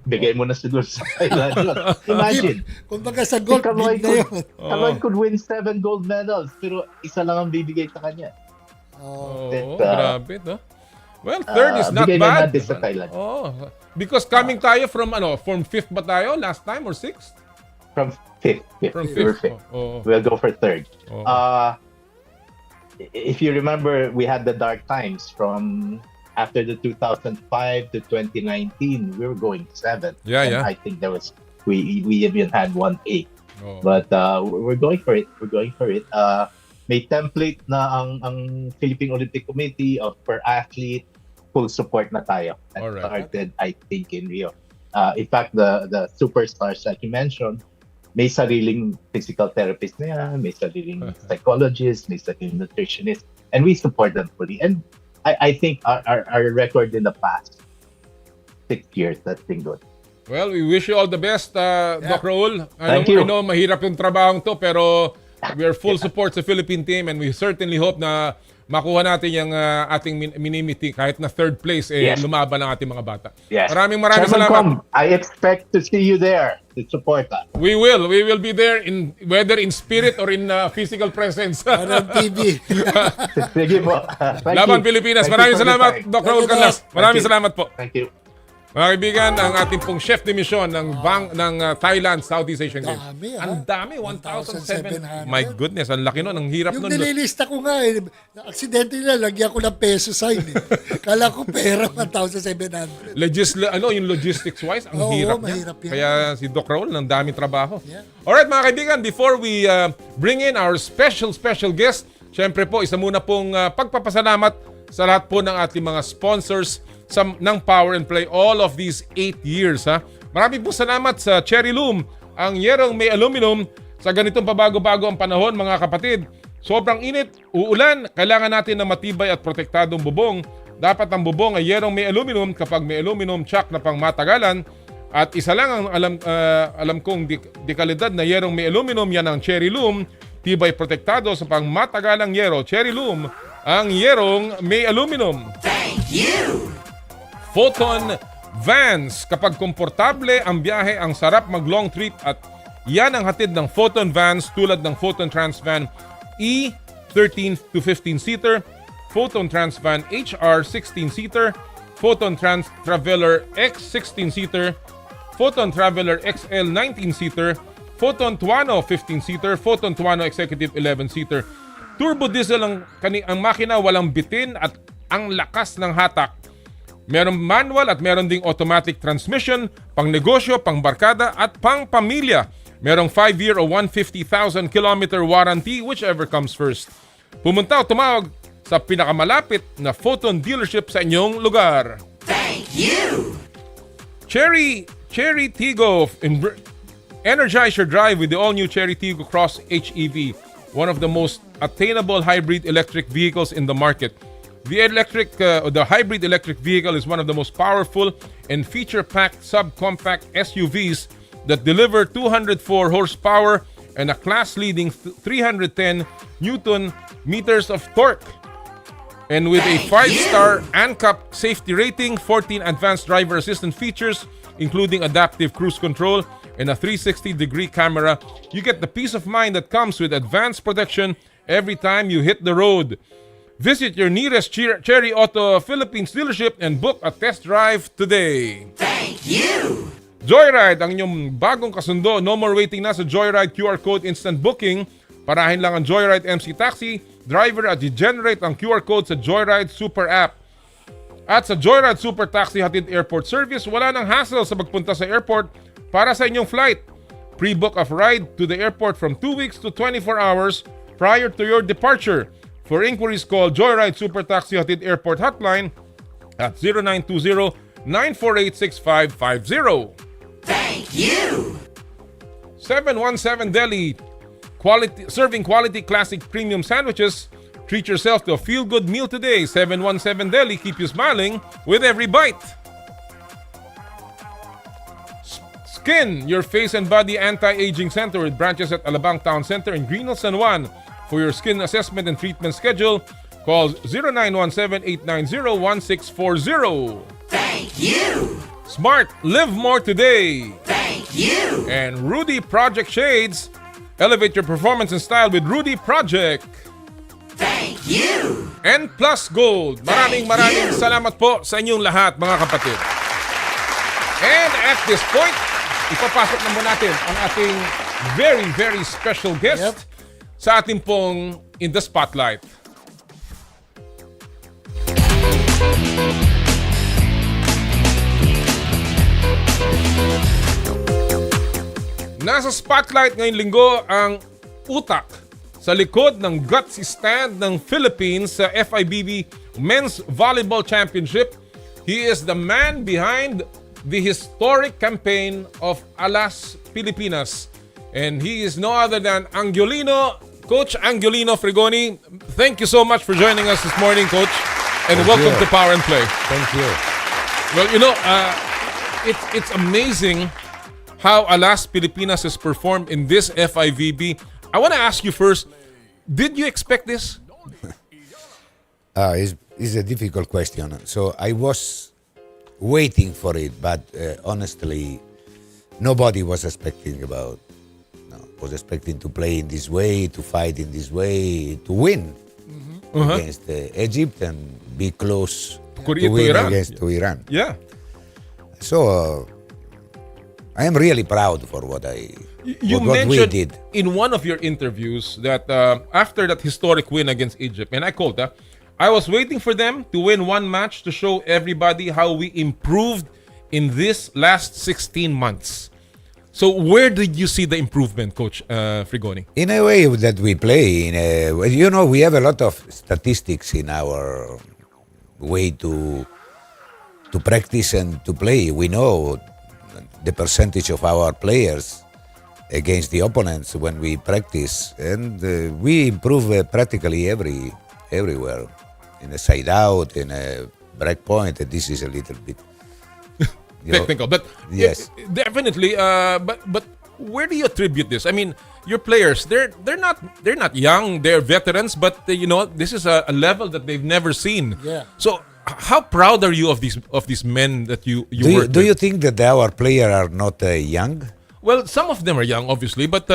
bigay mo na siguro sa Thailand. Imagine. Kung baga sa gold, Kaloy big na yun. Kaloy could win 7 gold medals, pero isa lang ang bibigay sa kanya. Grabe, no? Well, third is not bigay bad. Bigay na sa Thailand. Because coming tayo from 5th ba tayo last time or 6th? From 5th. From We're 5th. 5th. We'll go for third. If you remember, we had the dark times from after the 2005 to 2019. We were going 7th. And I think we even had 1/8. But we're going for it. May template na ang Philippine Olympic Committee of per athlete. Full support na tayo. That started, I think, in Rio. In fact, the superstars that you mentioned, may sariling physical therapist na yan, may sariling psychologist, may sariling nutritionist, and we support them fully. And I think our record in the past 6 years, that's been good. Well, we wish you all the best, Doc Raul. Thank you. I know mahirap yung trabahong to, pero we are full support sa Philippine team and we certainly hope na makuha natin yung ating minimiti kahit na third place lumaban ang ating mga bata. Maraming salamat. I expect to see you there to support us. We will be there whether in spirit or in physical presence. TV. Sige po. Laban Pilipinas. Maraming salamat, Dr. Raul Canlas. Maraming salamat po. Thank you. Mga kaibigan, ang ating pong chef de mission ng Thailand Southeast Asian Games. Ang dami, 1,700. My goodness, ang laki nun. Ang hirap nun. Yung nililista ko nga, aksidente nila, lagyan ko ng peso sign. Kala ko pera, 1,700. Yung logistics-wise, ang hirap niya. Mahirap yan. Kaya si Doc Raul, ng daming trabaho. Alright, mga kaibigan, before we bring in our special guest, syempre po, isa muna pong pagpapasalamat sa lahat po ng ating mga sponsors ng Power and Play all of these 8 years. Maraming po salamat sa Cherry Loom, ang yerong may aluminum sa ganitong pabago-bago ang panahon, mga kapatid. Sobrang init, uulan, kailangan natin ng matibay at protektadong bubong. Dapat ang bubong ay yerong may aluminum kapag may aluminum chuck na pang matagalan. At isa lang ang alam kong dekalidad na yerong may aluminum, yan ang Cherry Loom. Tibay protektado sa pang matagalang yero. Cherry Loom, ang yerong may aluminum. Thank you! Photon Vans. Kapag komportable ang biyahe, ang sarap mag-long trip at yan ang hatid ng Photon Vans tulad ng Photon Trans Van E 13 to 15-seater, Photon Trans Van HR 16-seater, Photon Trans Traveler X 16-seater, Photon Traveler XL 19-seater, Photon Tuano 15-seater, Photon Tuano Executive 11-seater. Turbo diesel ang makina, walang bitin at ang lakas ng hatak. Merong manual at meron ding automatic transmission, pang negosyo, pang barkada at pang pamilya. Merong 5-year o 150,000 kilometer warranty, whichever comes first. Pumunta o tumawag sa pinakamalapit na Photon dealership sa inyong lugar. Thank you! Cherry Tigo Energize your drive with the all-new Cherry Tiggo Cross HEV, one of the most attainable hybrid electric vehicles in the market. The hybrid electric vehicle is one of the most powerful and feature-packed subcompact SUVs that deliver 204 horsepower and a class-leading 310 Newton meters of torque. And with a 5-star ANCAP safety rating, 14 advanced driver assistance features, including adaptive cruise control and a 360-degree camera, you get the peace of mind that comes with advanced protection every time you hit the road. Visit your nearest Cherry Auto Philippines dealership and book a test drive today. Thank you! Joyride, ang inyong bagong kasundo. No more waiting na sa Joyride QR Code Instant Booking. Parahin lang ang Joyride MC Taxi driver at i-generate ang QR code sa Joyride Super App. At sa Joyride Super Taxi Hatid Airport Service, wala nang hassle sa pagpunta sa airport para sa inyong flight. Pre-book of ride to the airport from 2 weeks to 24 hours prior to your departure. For inquiries, call Joyride Super Taxi Hatid Airport Hotline at 0920-948-6550. Thank you! 717 Deli, serving quality classic premium sandwiches. Treat yourself to a feel-good meal today. 717 Deli, keep you smiling with every bite. Skin, your face and body anti-aging center with branches at Alabang Town Center and Greenhill, San Juan. For your skin assessment and treatment schedule, call 0917-890-1640. Thank you! Smart, live more today. Thank you! And Rudy Project Shades, elevate your performance and style with Rudy Project. Thank you! And Plus Gold, maraming salamat po sa inyong lahat, mga kapatid. And at this point, ipapasok naman natin ang ating very, very special guest sa ating pong In the Spotlight. Nasa spotlight ngayong linggo ang utak sa likod ng gutsy stand ng Philippines sa FIVB Men's Volleyball Championship. He is the man behind the historic campaign of Alas Pilipinas. And he is no other than Coach Angiolino Frigoni. Thank you so much for joining us this morning, Coach. And welcome to Power and Play. Thank you. Well, it's amazing how Alas Pilipinas has performed in this FIVB. I want to ask you first, did you expect this? It's a difficult question. So I was waiting for it, but honestly, nobody was expecting was expecting to play in this way, to fight in this way, to win against Egypt and be close to win against Iran. Yeah. So I am really proud for what we did. In one of your interviews that after that historic win against Egypt, and I quote, I was waiting for them to win one match to show everybody how we improved in this last 16 months. So where did you see the improvement, Coach Frigoni? In a way that we play, we have a lot of statistics in our way to practice and to play. We know the percentage of our players against the opponents when we practice, and we improve practically everywhere. In a side out, in a break point, and this is a little bit technical, but yes, definitely. But where do you attribute this? I mean, your players, they're not young, they're veterans, but this is a level that they've never seen. Yeah. So how proud are you of these men that you work with? Do you think that our players are not young? Well, some of them are young, obviously, but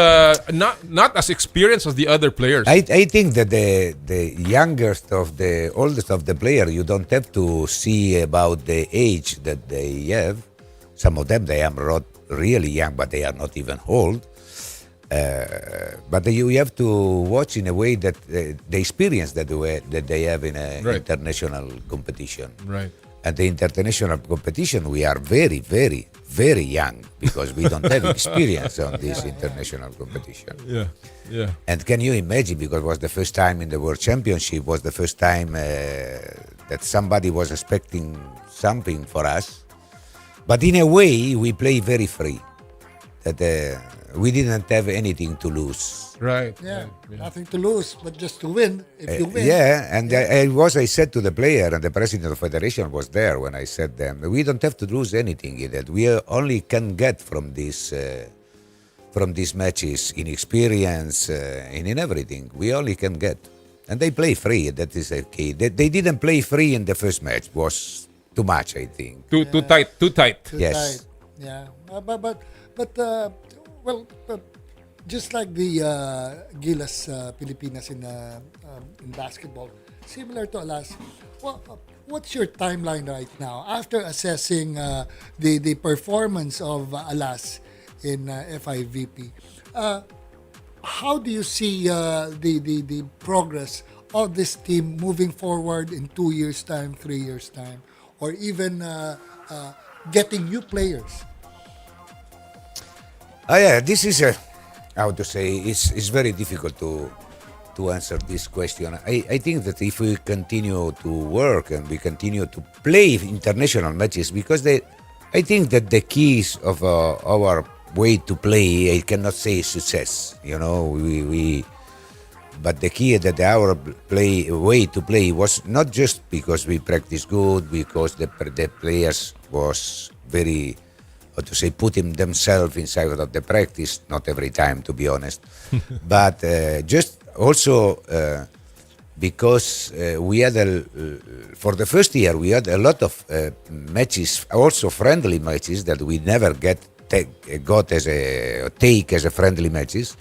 not as experienced as the other players. I think that the youngest of the oldest of the player, you don't have to see about the age that they have. Some of them, they are not really young, but they are not even old. But you have to watch in a way that the experience that they have in an international competition. Right. At the international competition, we are very, very, very young because we don't have experience on this international competition. Yeah. And can you imagine, because it was the first time in the World Championship, was the first time that somebody was expecting something for us. But in a way, we play very free. That we didn't have anything to lose. Right. Yeah, nothing to lose, but just to win. If you win. Yeah, and I said to the player, and the president of the federation was there when I said them, we don't have to lose anything in that. We only can get from these matches in experience, in everything. We only can get. And they play free, that is okay. They didn't play free in the first match. It was too much, I think. Too tight. Too Yes. tight. Yeah, well, just like the Gilas Pilipinas in basketball, similar to Alas. What's your timeline right now after assessing the performance of Alas in FIVP? How do you see the progress of this team moving forward in 2 years' time, 3 years' time, or even getting new players? Yeah, this is how to say, it's very difficult to answer this question. I think that if we continue to work and we continue to play international matches, because I think that the keys of our way to play, I cannot say success, but the key that our way to play was not just because we practice good, because the players was very, how to say, putting themselves inside of the practice, not every time, to be honest, but just also because we had, for the first year, we had a lot of matches, also friendly matches that we never got as a friendly matches,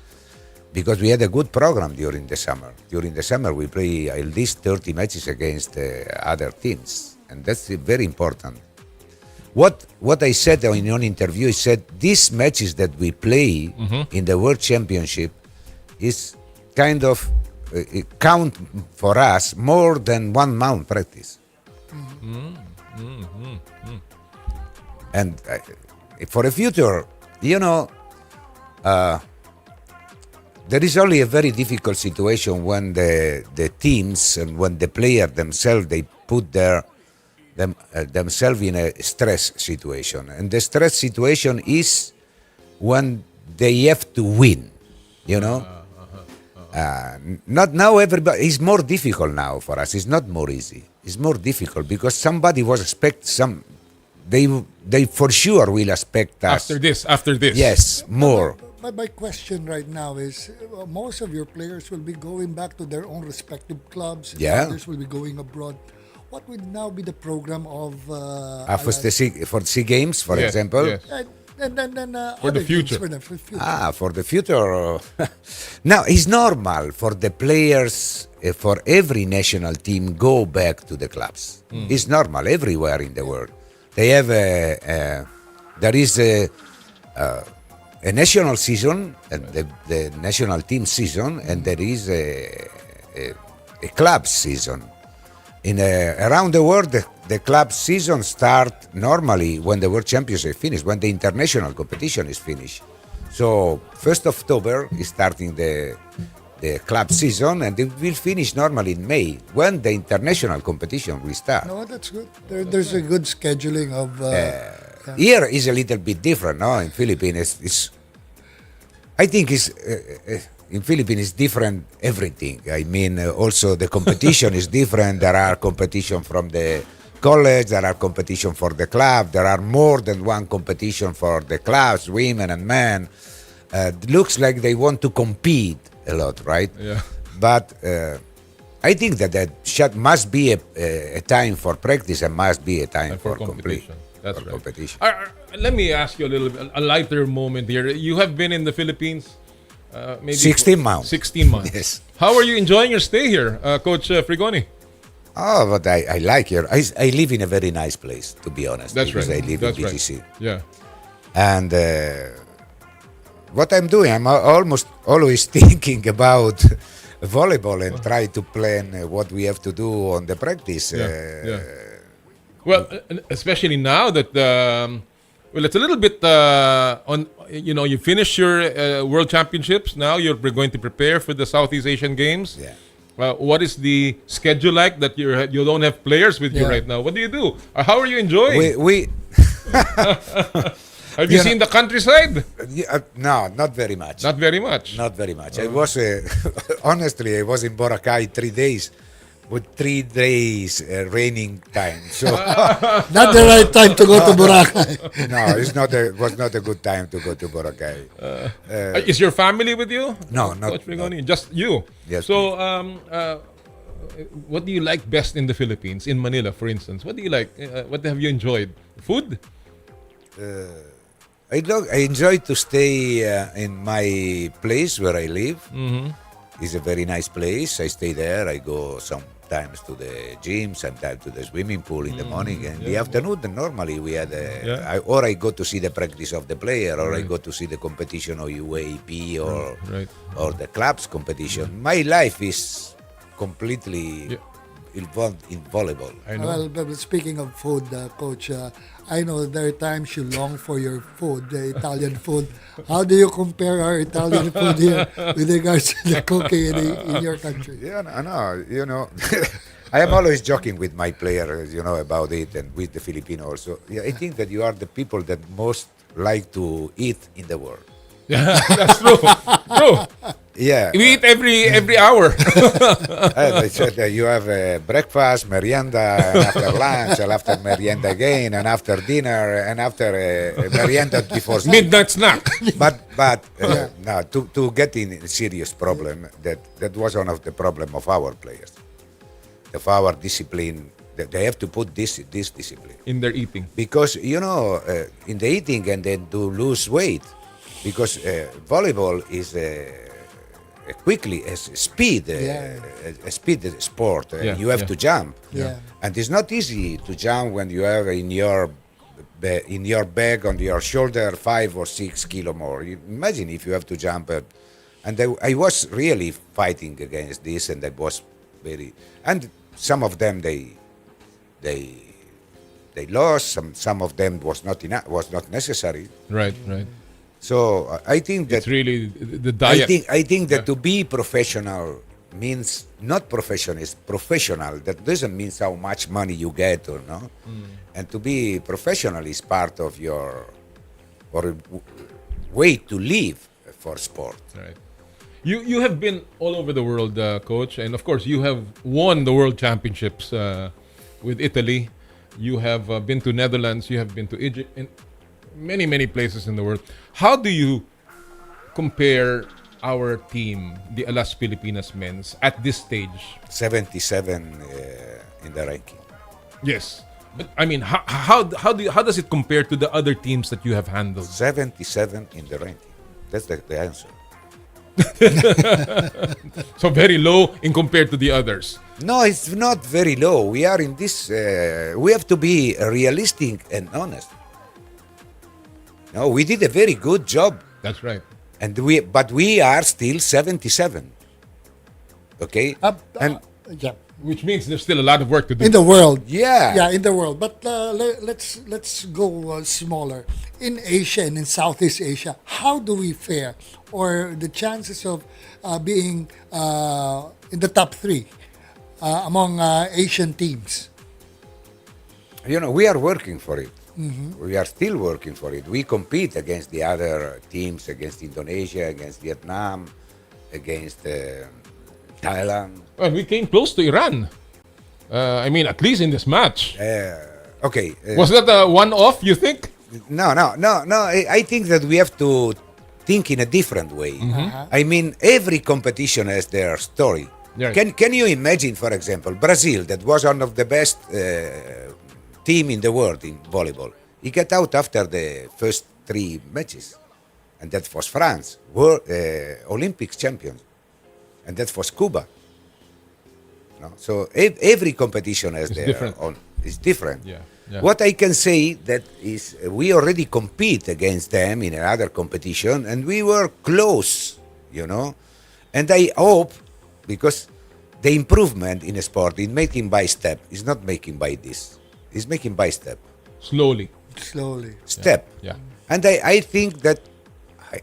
because we had a good program during the summer. During the summer, we play at least 30 matches against other teams, and that's very important. What I said in an interview, I said these matches that we play in the World Championship is kind of count for us more than 1 month practice. And for the future, there is only a very difficult situation when the teams and when the player themselves, they put themselves in a stress situation. And the stress situation is when they have to win, Not now everybody, it's more difficult now for us. It's not more easy. It's more difficult because somebody was they for sure will expect us. After this. Yes, more. But my question right now is, most of your players will be going back to their own respective clubs. Yeah. Others will be going abroad. What would now be the program of... for the SEA Games, for example? Yes. And then for the future. For the future. Now, it's normal for the players, for every national team, go back to the clubs. It's normal everywhere in the world. They have there is a national season, and the national team season, and there is a club season. Around the world, the club season starts normally when the World Championship is finished, when the international competition is finished. So 1st of October is starting the club season, and it will finish normally in May, when the international competition will start. No, that's good. There's a good scheduling of... Here is a little bit different, no? In Philippines, I think in Philippines it's different everything. I mean, also the competition is different. There are competition from the college, there are competition for the club, there are more than one competition for the clubs, women and men. Looks like they want to compete a lot, right? Yeah. But I think that must be a time for practice and must be a time for competition. That's right. Competition. Let me ask you a lighter moment here. You have been in the Philippines maybe 16 months. 16 months. Yes. How are you enjoying your stay here, Coach Frigoni? Oh, but I like here. I live in a very nice place, to be honest. That's because right. I live That's in BGC. Right. Yeah. And what I'm doing, I'm almost always thinking about volleyball and try to plan what we have to do on the practice. Yeah. Well, especially now that it's a little bit on. You finish your World Championships. Now you're going to prepare for the Southeast Asian Games. Yeah. What is the schedule like that you don't have players with you right now? What do you do? How are you enjoying? Have you seen the countryside? No, not very much. Not very much. Not very much. I was honestly, I was in Boracay 3 days, with 3 days raining time. So Not the right time to go to Boracay. no, it was not a good time to go to Boracay. Is your family with you? No, not Coach Brigoni, just you. Yes. So, what do you like best in the Philippines, in Manila, for instance? What do you like? What have you enjoyed? Food? I enjoy to stay in my place where I live. Mm-hmm. It's a very nice place. I stay there. I go sometimes to the gym, sometimes to the swimming pool in the morning, and in the afternoon. Normally we had or I go to see the practice of the player, or I go to see the competition of UAP or the clubs competition. My life is completely involved in volleyball. Well, but speaking of food, Coach, I know there are times you long for your food, the Italian food. How do you compare our Italian food here with regards to the cooking in your country? Yeah, no, I am always joking with my players, about it, and with the Filipino also. Yeah, I think that you are the people that most like to eat in the world. Yeah, that's true. True. Yeah. We eat every hour. They said that you have breakfast, merienda, and after lunch, and after merienda again, and after dinner, and after merienda before sleep. Midnight snack. But now to get in a serious problem, that was one of the problem of our players, of our discipline. They have to put this discipline in their eating, because in the eating, and then to lose weight, because volleyball is quickly a speed sport. You have to jump, and it's not easy to jump when you have in your bag on your shoulder 5 or 6 kilo more. Imagine if you have to jump, and I was really fighting against this, and that was and some of them they lost. Some of them was not necessary. Right. So I think that it's really the diet. I think that to be professional means not professional. That doesn't mean how much money you get or no. And to be professional is part of your way to live for sport. Right. You have been all over the world, Coach, and of course you have won the World Championships with Italy. You have been to Netherlands. You have been to Egypt and many places in the world. How do you compare our team, the Alas Pilipinas men's, at this stage? 77 in the ranking. Yes, but I mean, how does it compare to the other teams that you have handled? 77 in the ranking. That's the answer. So very low in compared to the others. No, it's not very low. We are in this. We have to be realistic and honest. No, we did a very good job. That's right. And but we are still 77. Okay? Which means there's still a lot of work to do. In the world. Yeah, in the world. But let's go smaller. In Asia and in Southeast Asia, how do we fare? Or the chances of being in the top 3 among Asian teams? We are working for it. Mm-hmm. We are still working for it. We compete against the other teams, against Indonesia, against Vietnam, against Thailand. Well, we came close to Iran. I mean, at least in this match. Okay. Was that a one-off, you think? No. I think that we have to think in a different way. Mm-hmm. I mean, every competition has their story. Right. Can you imagine, for example, Brazil, that was one of the best team in the world in volleyball. He got out after the first 3 matches, and that was France, Olympics champions, and that was Cuba. No? So every competition has their own. It's different. Yeah. What I can say that is we already compete against them in another competition, and we were close, And I hope, because the improvement in a sport is making by step, is not making by this. Is making by step. Slowly. Step. Yeah. And I think that,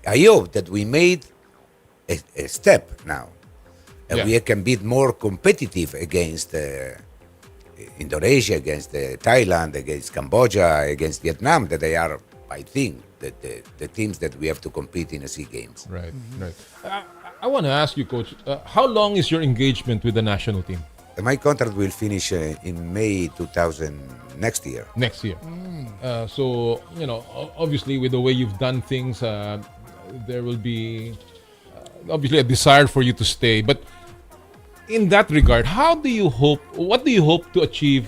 I hope that we made a step now. And we can be more competitive against Indonesia, against Thailand, against Cambodia, against Vietnam, that they are, I think, the teams that we have to compete in the SEA Games. Right, right. I want to ask you, Coach, how long is your engagement with the national team? My contract will finish in May 2000 next year. Next year. So, obviously with the way you've done things, there will be obviously a desire for you to stay. But in that regard, what do you hope to achieve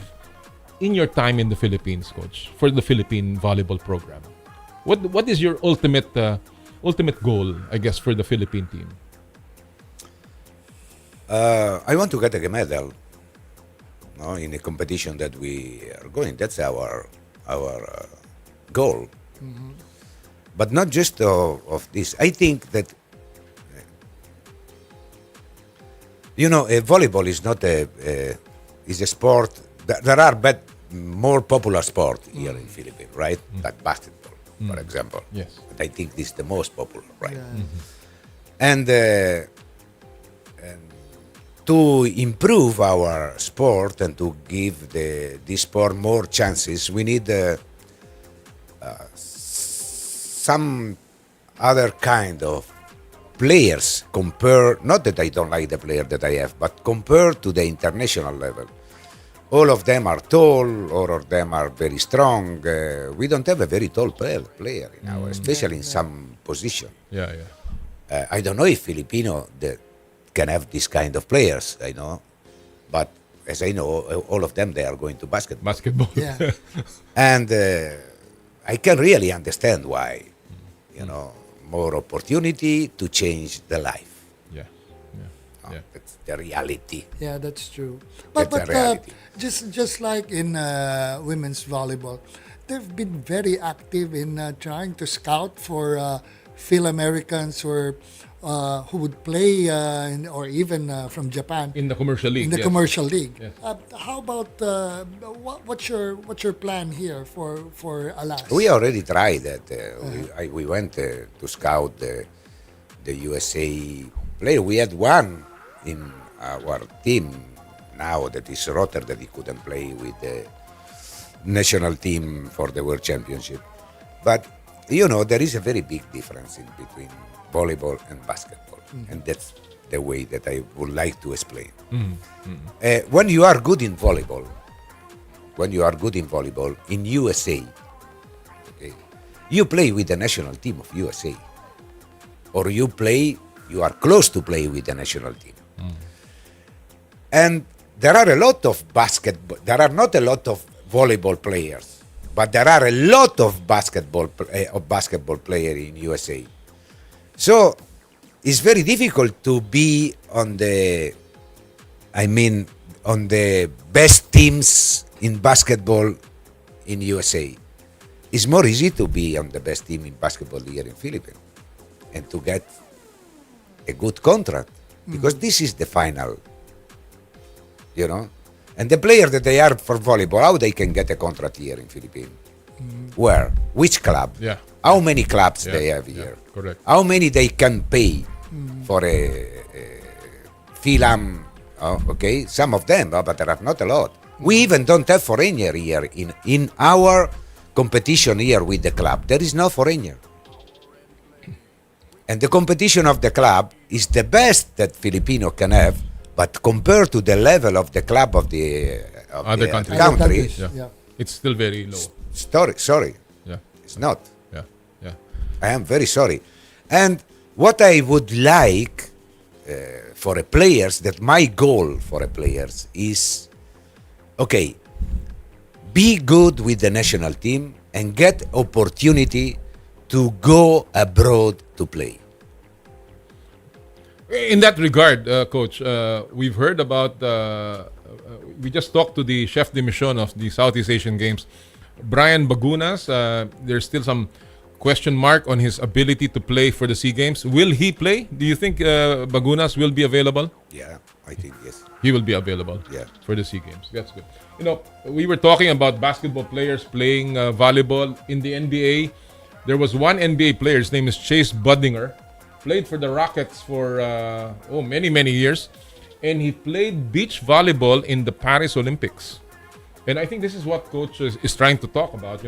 in your time in the Philippines, Coach, for the Philippine volleyball program? What is your ultimate goal, I guess, for the Philippine team? I want to get a medal, in a competition that we are going. That's our goal. But not just of this. I think that volleyball is not is a sport. There are more popular sport here in Philippines, right? Like basketball, for example. Yes. But I think this is the most popular, right? Yeah. And to improve our sport and to give this sport more chances, we need some other kind of players not that I don't like the player that I have, but compared to the international level. All of them are tall, all of them are very strong. We don't have a very tall player in our, especially in some position. Yeah. I don't know if Filipino can have this kind of players, I know. But as I know, all of them, they are going to basketball. Yeah. And I can really understand why, more opportunity to change the life. Yeah. That's the reality. Yeah, that's true. That's But the reality. just like in women's volleyball, they've been very active in trying to scout for Phil-Americans or who would play or even from Japan In the commercial league. in the yes. commercial league. Yes. How about what's your plan here for Alas? We already tried that. We went to scout the USA player. We had one in our team now that is Rotter that he couldn't play with the national team for the World Championship. But, there is a very big difference in between volleyball and basketball. And that's the way that I would like to explain. When you are good in volleyball, in USA, okay, you play with the national team of USA. Or you are close to play with the national team. And there are a lot of not a lot of volleyball players, but there are a lot of basketball players in USA. So it's very difficult to be on the best teams in basketball in USA. It's more easy to be on the best team in basketball here in Philippines and to get a good contract because this is the final, And the players that they are for volleyball, how they can get a contract here in Philippines? Where? Which club? Yeah. How many clubs they have here? Correct. How many they can pay for a Philam? Okay, some of them, but there are not a lot. We even don't have foreigner here in our competition here with the club. There is no foreigner. And the competition of the club is the best that Filipino can have, but compared to the level of the club of the Other countries. country, Yeah. It's still very low. sorry, Yeah. it's not. Yeah. I am very sorry. And what I would like for a players, that my goal for a players is, okay, be good with the national team and get opportunity to go abroad to play. In that regard, Coach, we've heard about, we just talked to the chef de mission of the Southeast Asian Games, Brian Bagunas. There's still some question mark on his ability to play for the SEA Games. Will he play? Do you think Bagunas will be available? Yeah, I think yes. He will be available for the SEA Games. That's good. We were talking about basketball players playing volleyball in the NBA. There was one NBA player, his name is Chase Budinger, played for the Rockets for many years, and he played beach volleyball in the Paris Olympics. And I think this is what coach is trying to talk about,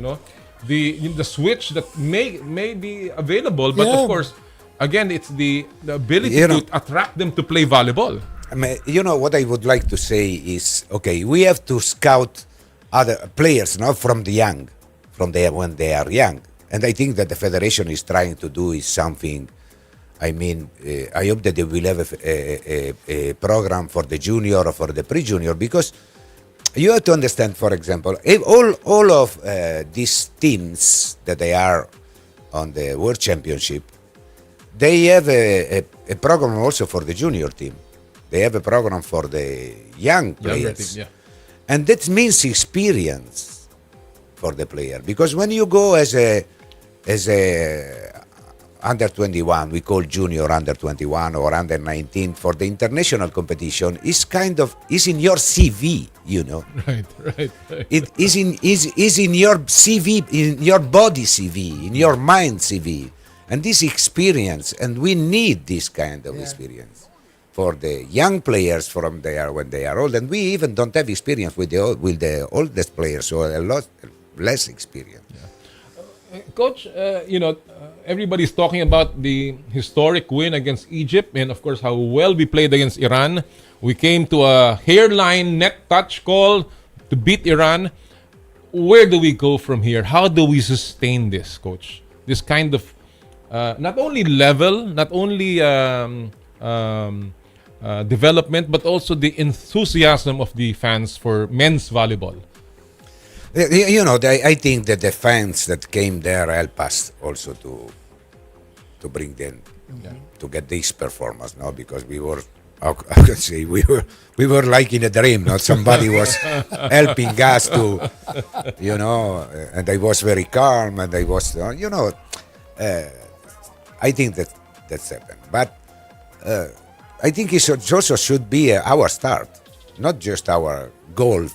the switch that may be available, but of course, again, it's the ability to attract them to play volleyball. I mean, what I would like to say is, okay, we have to scout other players, from the young, when they are young, and I think that the federation is trying to do is something. I mean, I hope that they will have a program for the junior or for the pre-junior, because you have to understand, for example, all of these teams that they are on the World Championship, they have a program also for the junior team. They have a program for the young players. Team, and that means experience for the player. Because when you go as a under 21, we call junior under 21 or under 19 for the international competition, is in your CV, Right. It is in your CV, in your body CV, in your mind CV, and this experience, and we need this kind of experience for the young players when they are old, and we even don't have experience with the oldest players, so a lot less experience. Coach, everybody's talking about the historic win against Egypt, and of course how well we played against Iran. We came to a hairline net touch call to beat Iran. Where do we go from here? How do we sustain this, Coach? This kind of not only level, not only development, but also the enthusiasm of the fans for men's volleyball. I think that the fans that came there help us also to bring them to get this performance, because we were, I can say, we were like in a dream. Somebody was helping us to, and I was very calm, and I was, I think that's happened. But I think it also should be our start, not just our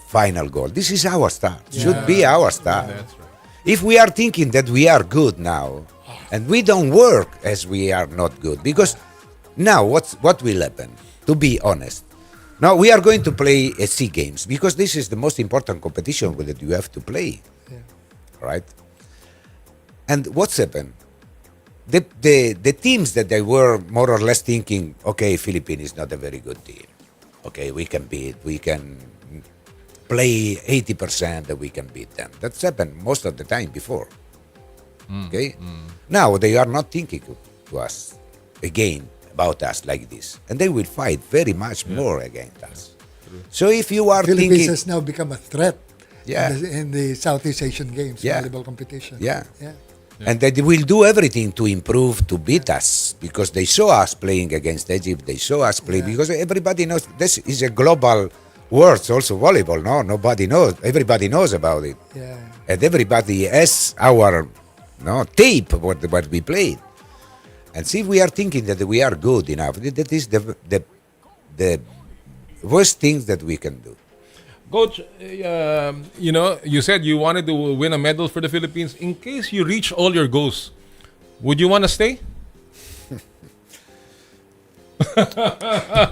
final goal. This is our start. Should be our start. That's right. If we are thinking that we are good now, and we don't work as we are not good, because now what will happen? To be honest, now we are going to play a SEA Games, because this is the most important competition that you have to play, right? And what's happened? The teams that they were more or less thinking, okay, Philippines is not a very good team. Okay, we can play 80% that we can beat them. That's happened most of the time before. Okay? Now they are not thinking to us again about us like this. And they will fight very much more against us. So if you are Philippines thinking... has now become a threat in the Southeast Asian Games volleyball competition. Yeah. And they will do everything to improve, to beat us, because they saw us playing against Egypt. They saw us play, because everybody knows this is a global world, also volleyball. No, nobody knows. Everybody knows about it. Yeah. And everybody has our tape what we played. And see, we are thinking that we are good enough. That is the worst things that we can do. Coach, you said you wanted to win a medal for the Philippines. In case you reach all your goals, would you want to stay?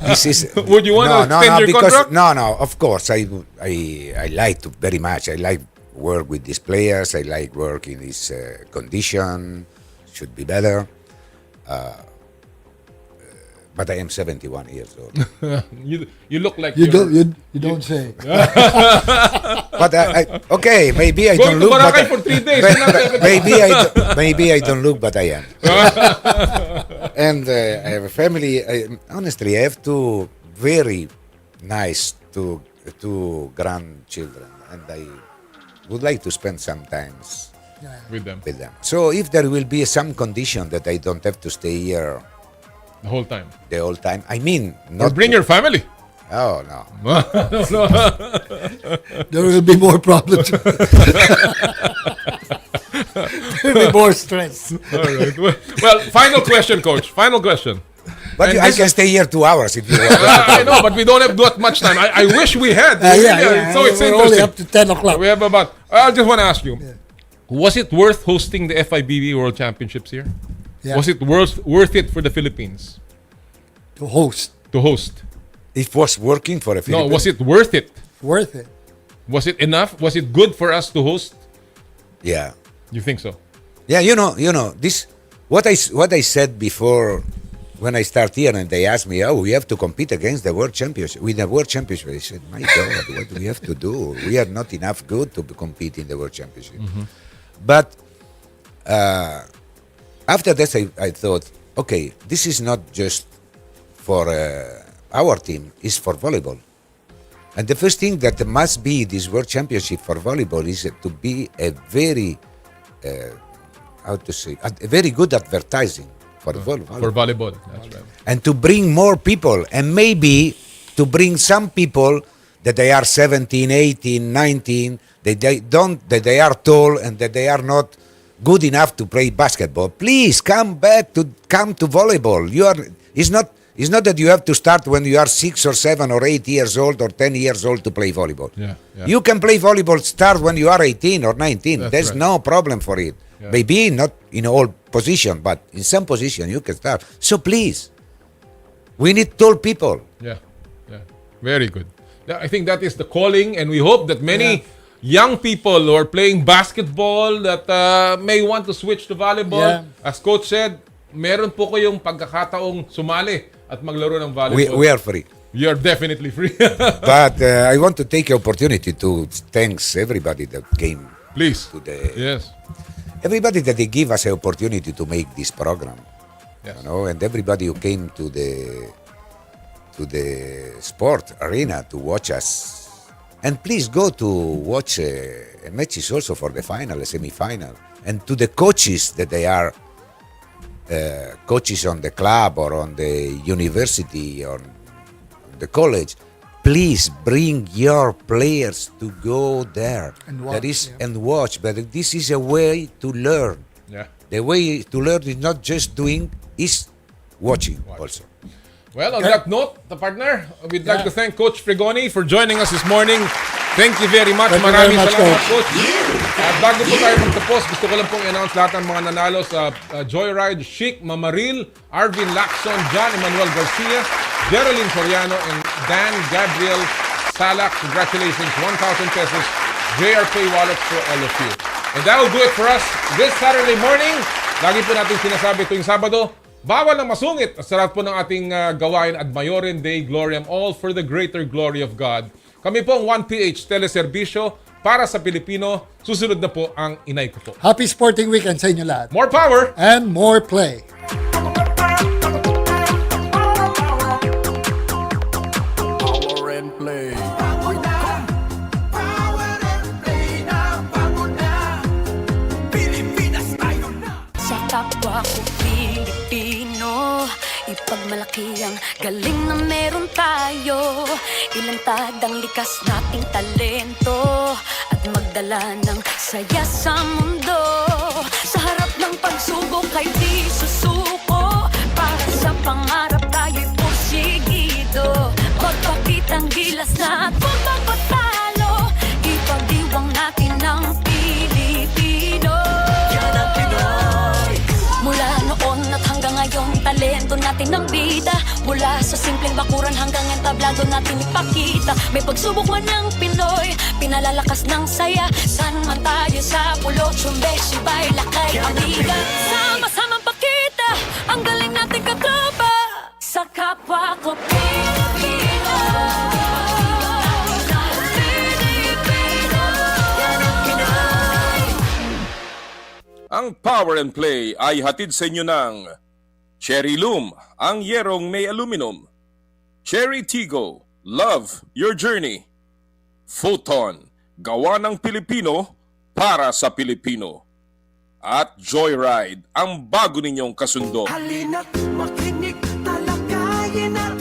This is. Would you want to extend your contract? No. Of course, I like to very much. I like work with these players. I like work in this condition. Should be better. But I am 71 years old. You look like you don't say. But okay, maybe I Going don't look. Going to Boracay for 3 days. Maybe I don't look, but I am. And I have a family. Honestly, I have two very nice two grandchildren, and I would like to spend some time with them. So if there will be some condition that I don't have to stay here the whole time. I mean, not. Or bring your family. Oh no. No. There will be more problems. There will be more stress. All right. Well, final question, Coach. Final question. But I can stay here 2 hours if you want. I know, but we don't have that much time. I wish we had. So it's we're interesting. only up to 10 o'clock. We have about. I just want to ask you: was it worth hosting the FIBB World Championships here? Yeah. Was it worth it for the Philippines to host? To host. It was working for the Philippines. No, was it worth it? Worth it. Was it enough? Was it good for us to host? Yeah. You think so? Yeah, you know, this what I said before when I start here, and they asked me, "Oh, we have to compete against the world championship." With the world championship, I said, "My God, what do we have to do? We are not enough good to compete in the world championship." But after that, I thought, okay, this is not just for our team; it's for volleyball. And the first thing that must be this world championship for volleyball is to be a very a very good advertising for volleyball. For volleyball, that's right. And to bring more people, and maybe to bring some people that they are 17, 18, 19, that they are tall and that they are not good enough to play basketball. Please come to volleyball. It's not that you have to start when you are 6 or 7 or 8 years old or 10 years old to play volleyball. Yeah. You can play volleyball start when you are 18 or 19. There's right. no problem for it. Yeah. Maybe not in all position, but in some position you can start. So please, we need tall people. Yeah. Very good. I think that is the calling, and we hope that many young people who are playing basketball that may want to switch to volleyball. As Coach said, meron po kayong pagkakataong sumali at maglaro ng volleyball. We are free. You are definitely free. But I want to take the opportunity to thanks everybody that came. Please. Yes. Everybody that they give us an opportunity to make this program. Yes. And everybody who came to the sport arena to watch us. And please go to watch matches also for the final, semi-final. And to the coaches that they are coaches on the club or on the university or the college, please bring your players to go there And watch, and watch. But this is a way to learn. Yeah. The way to learn is not just doing, is watching also. Well, on that note, the partner, we'd like to thank Coach Fregoni for joining us this morning. Thank you very much. Thank you Maraming very much, salamat, Coach. Coach. At bago po tayo magtapos, gusto ko lang pong i-announce lahat ng mga nanalo sa Joyride: Chic, Mamaril, Arvin Lacson, John Emmanuel Garcia, Geraldine Soriano, and Dan Gabriel Salak. Congratulations, 1,000 pesos JR Pay wallet for all of you. And that will do it for us this Saturday morning. Lagi po natin sinasabi tuwing Sabado, bawal na masungit sa lahat po ng ating gawain at Mayoren Dei Gloriam, all for the greater glory of God. Kami po ang 1PH Teleserbisyo para sa Pilipino. Susunod na po ang inay ko po. Happy sporting weekend sa inyo lahat. More power! And more play. Power and play. Sa kapwa ko Pilipino, ipagmalaki ang galing na meron tayo. Ilantad ang likas nating talento at magdala ng saya sa mundo. Sa harap ng pagsubok ay di susuko, para sa pangarap tayo'y porsigido. Magpakitang gilas na at huwag magpatalo, ipagdiwang natin ang Pilipino. Yan ang Pinoy. Mula noon at hanggang ngayon, talento natin ang bida. Mula sa simpleng bakuran hanggang entablado natin ipakita. May pagsubok man ng Pinoy, pinalalakas ng saya. San man tayo sa pulot, sumbe, sibay, lakay, amiga. Sama-samang pakita ang galing nating katropa sa kapwa ko Pilipino. Ang Power and Play ay hatid sa inyo ng Cherry Loom, ang yerong may aluminum. Cherry Tigo, love your journey. Photon, gawa ng Pilipino para sa Pilipino. At Joyride, ang bago ninyong kasundo. Halina't makinig, talakayin natin.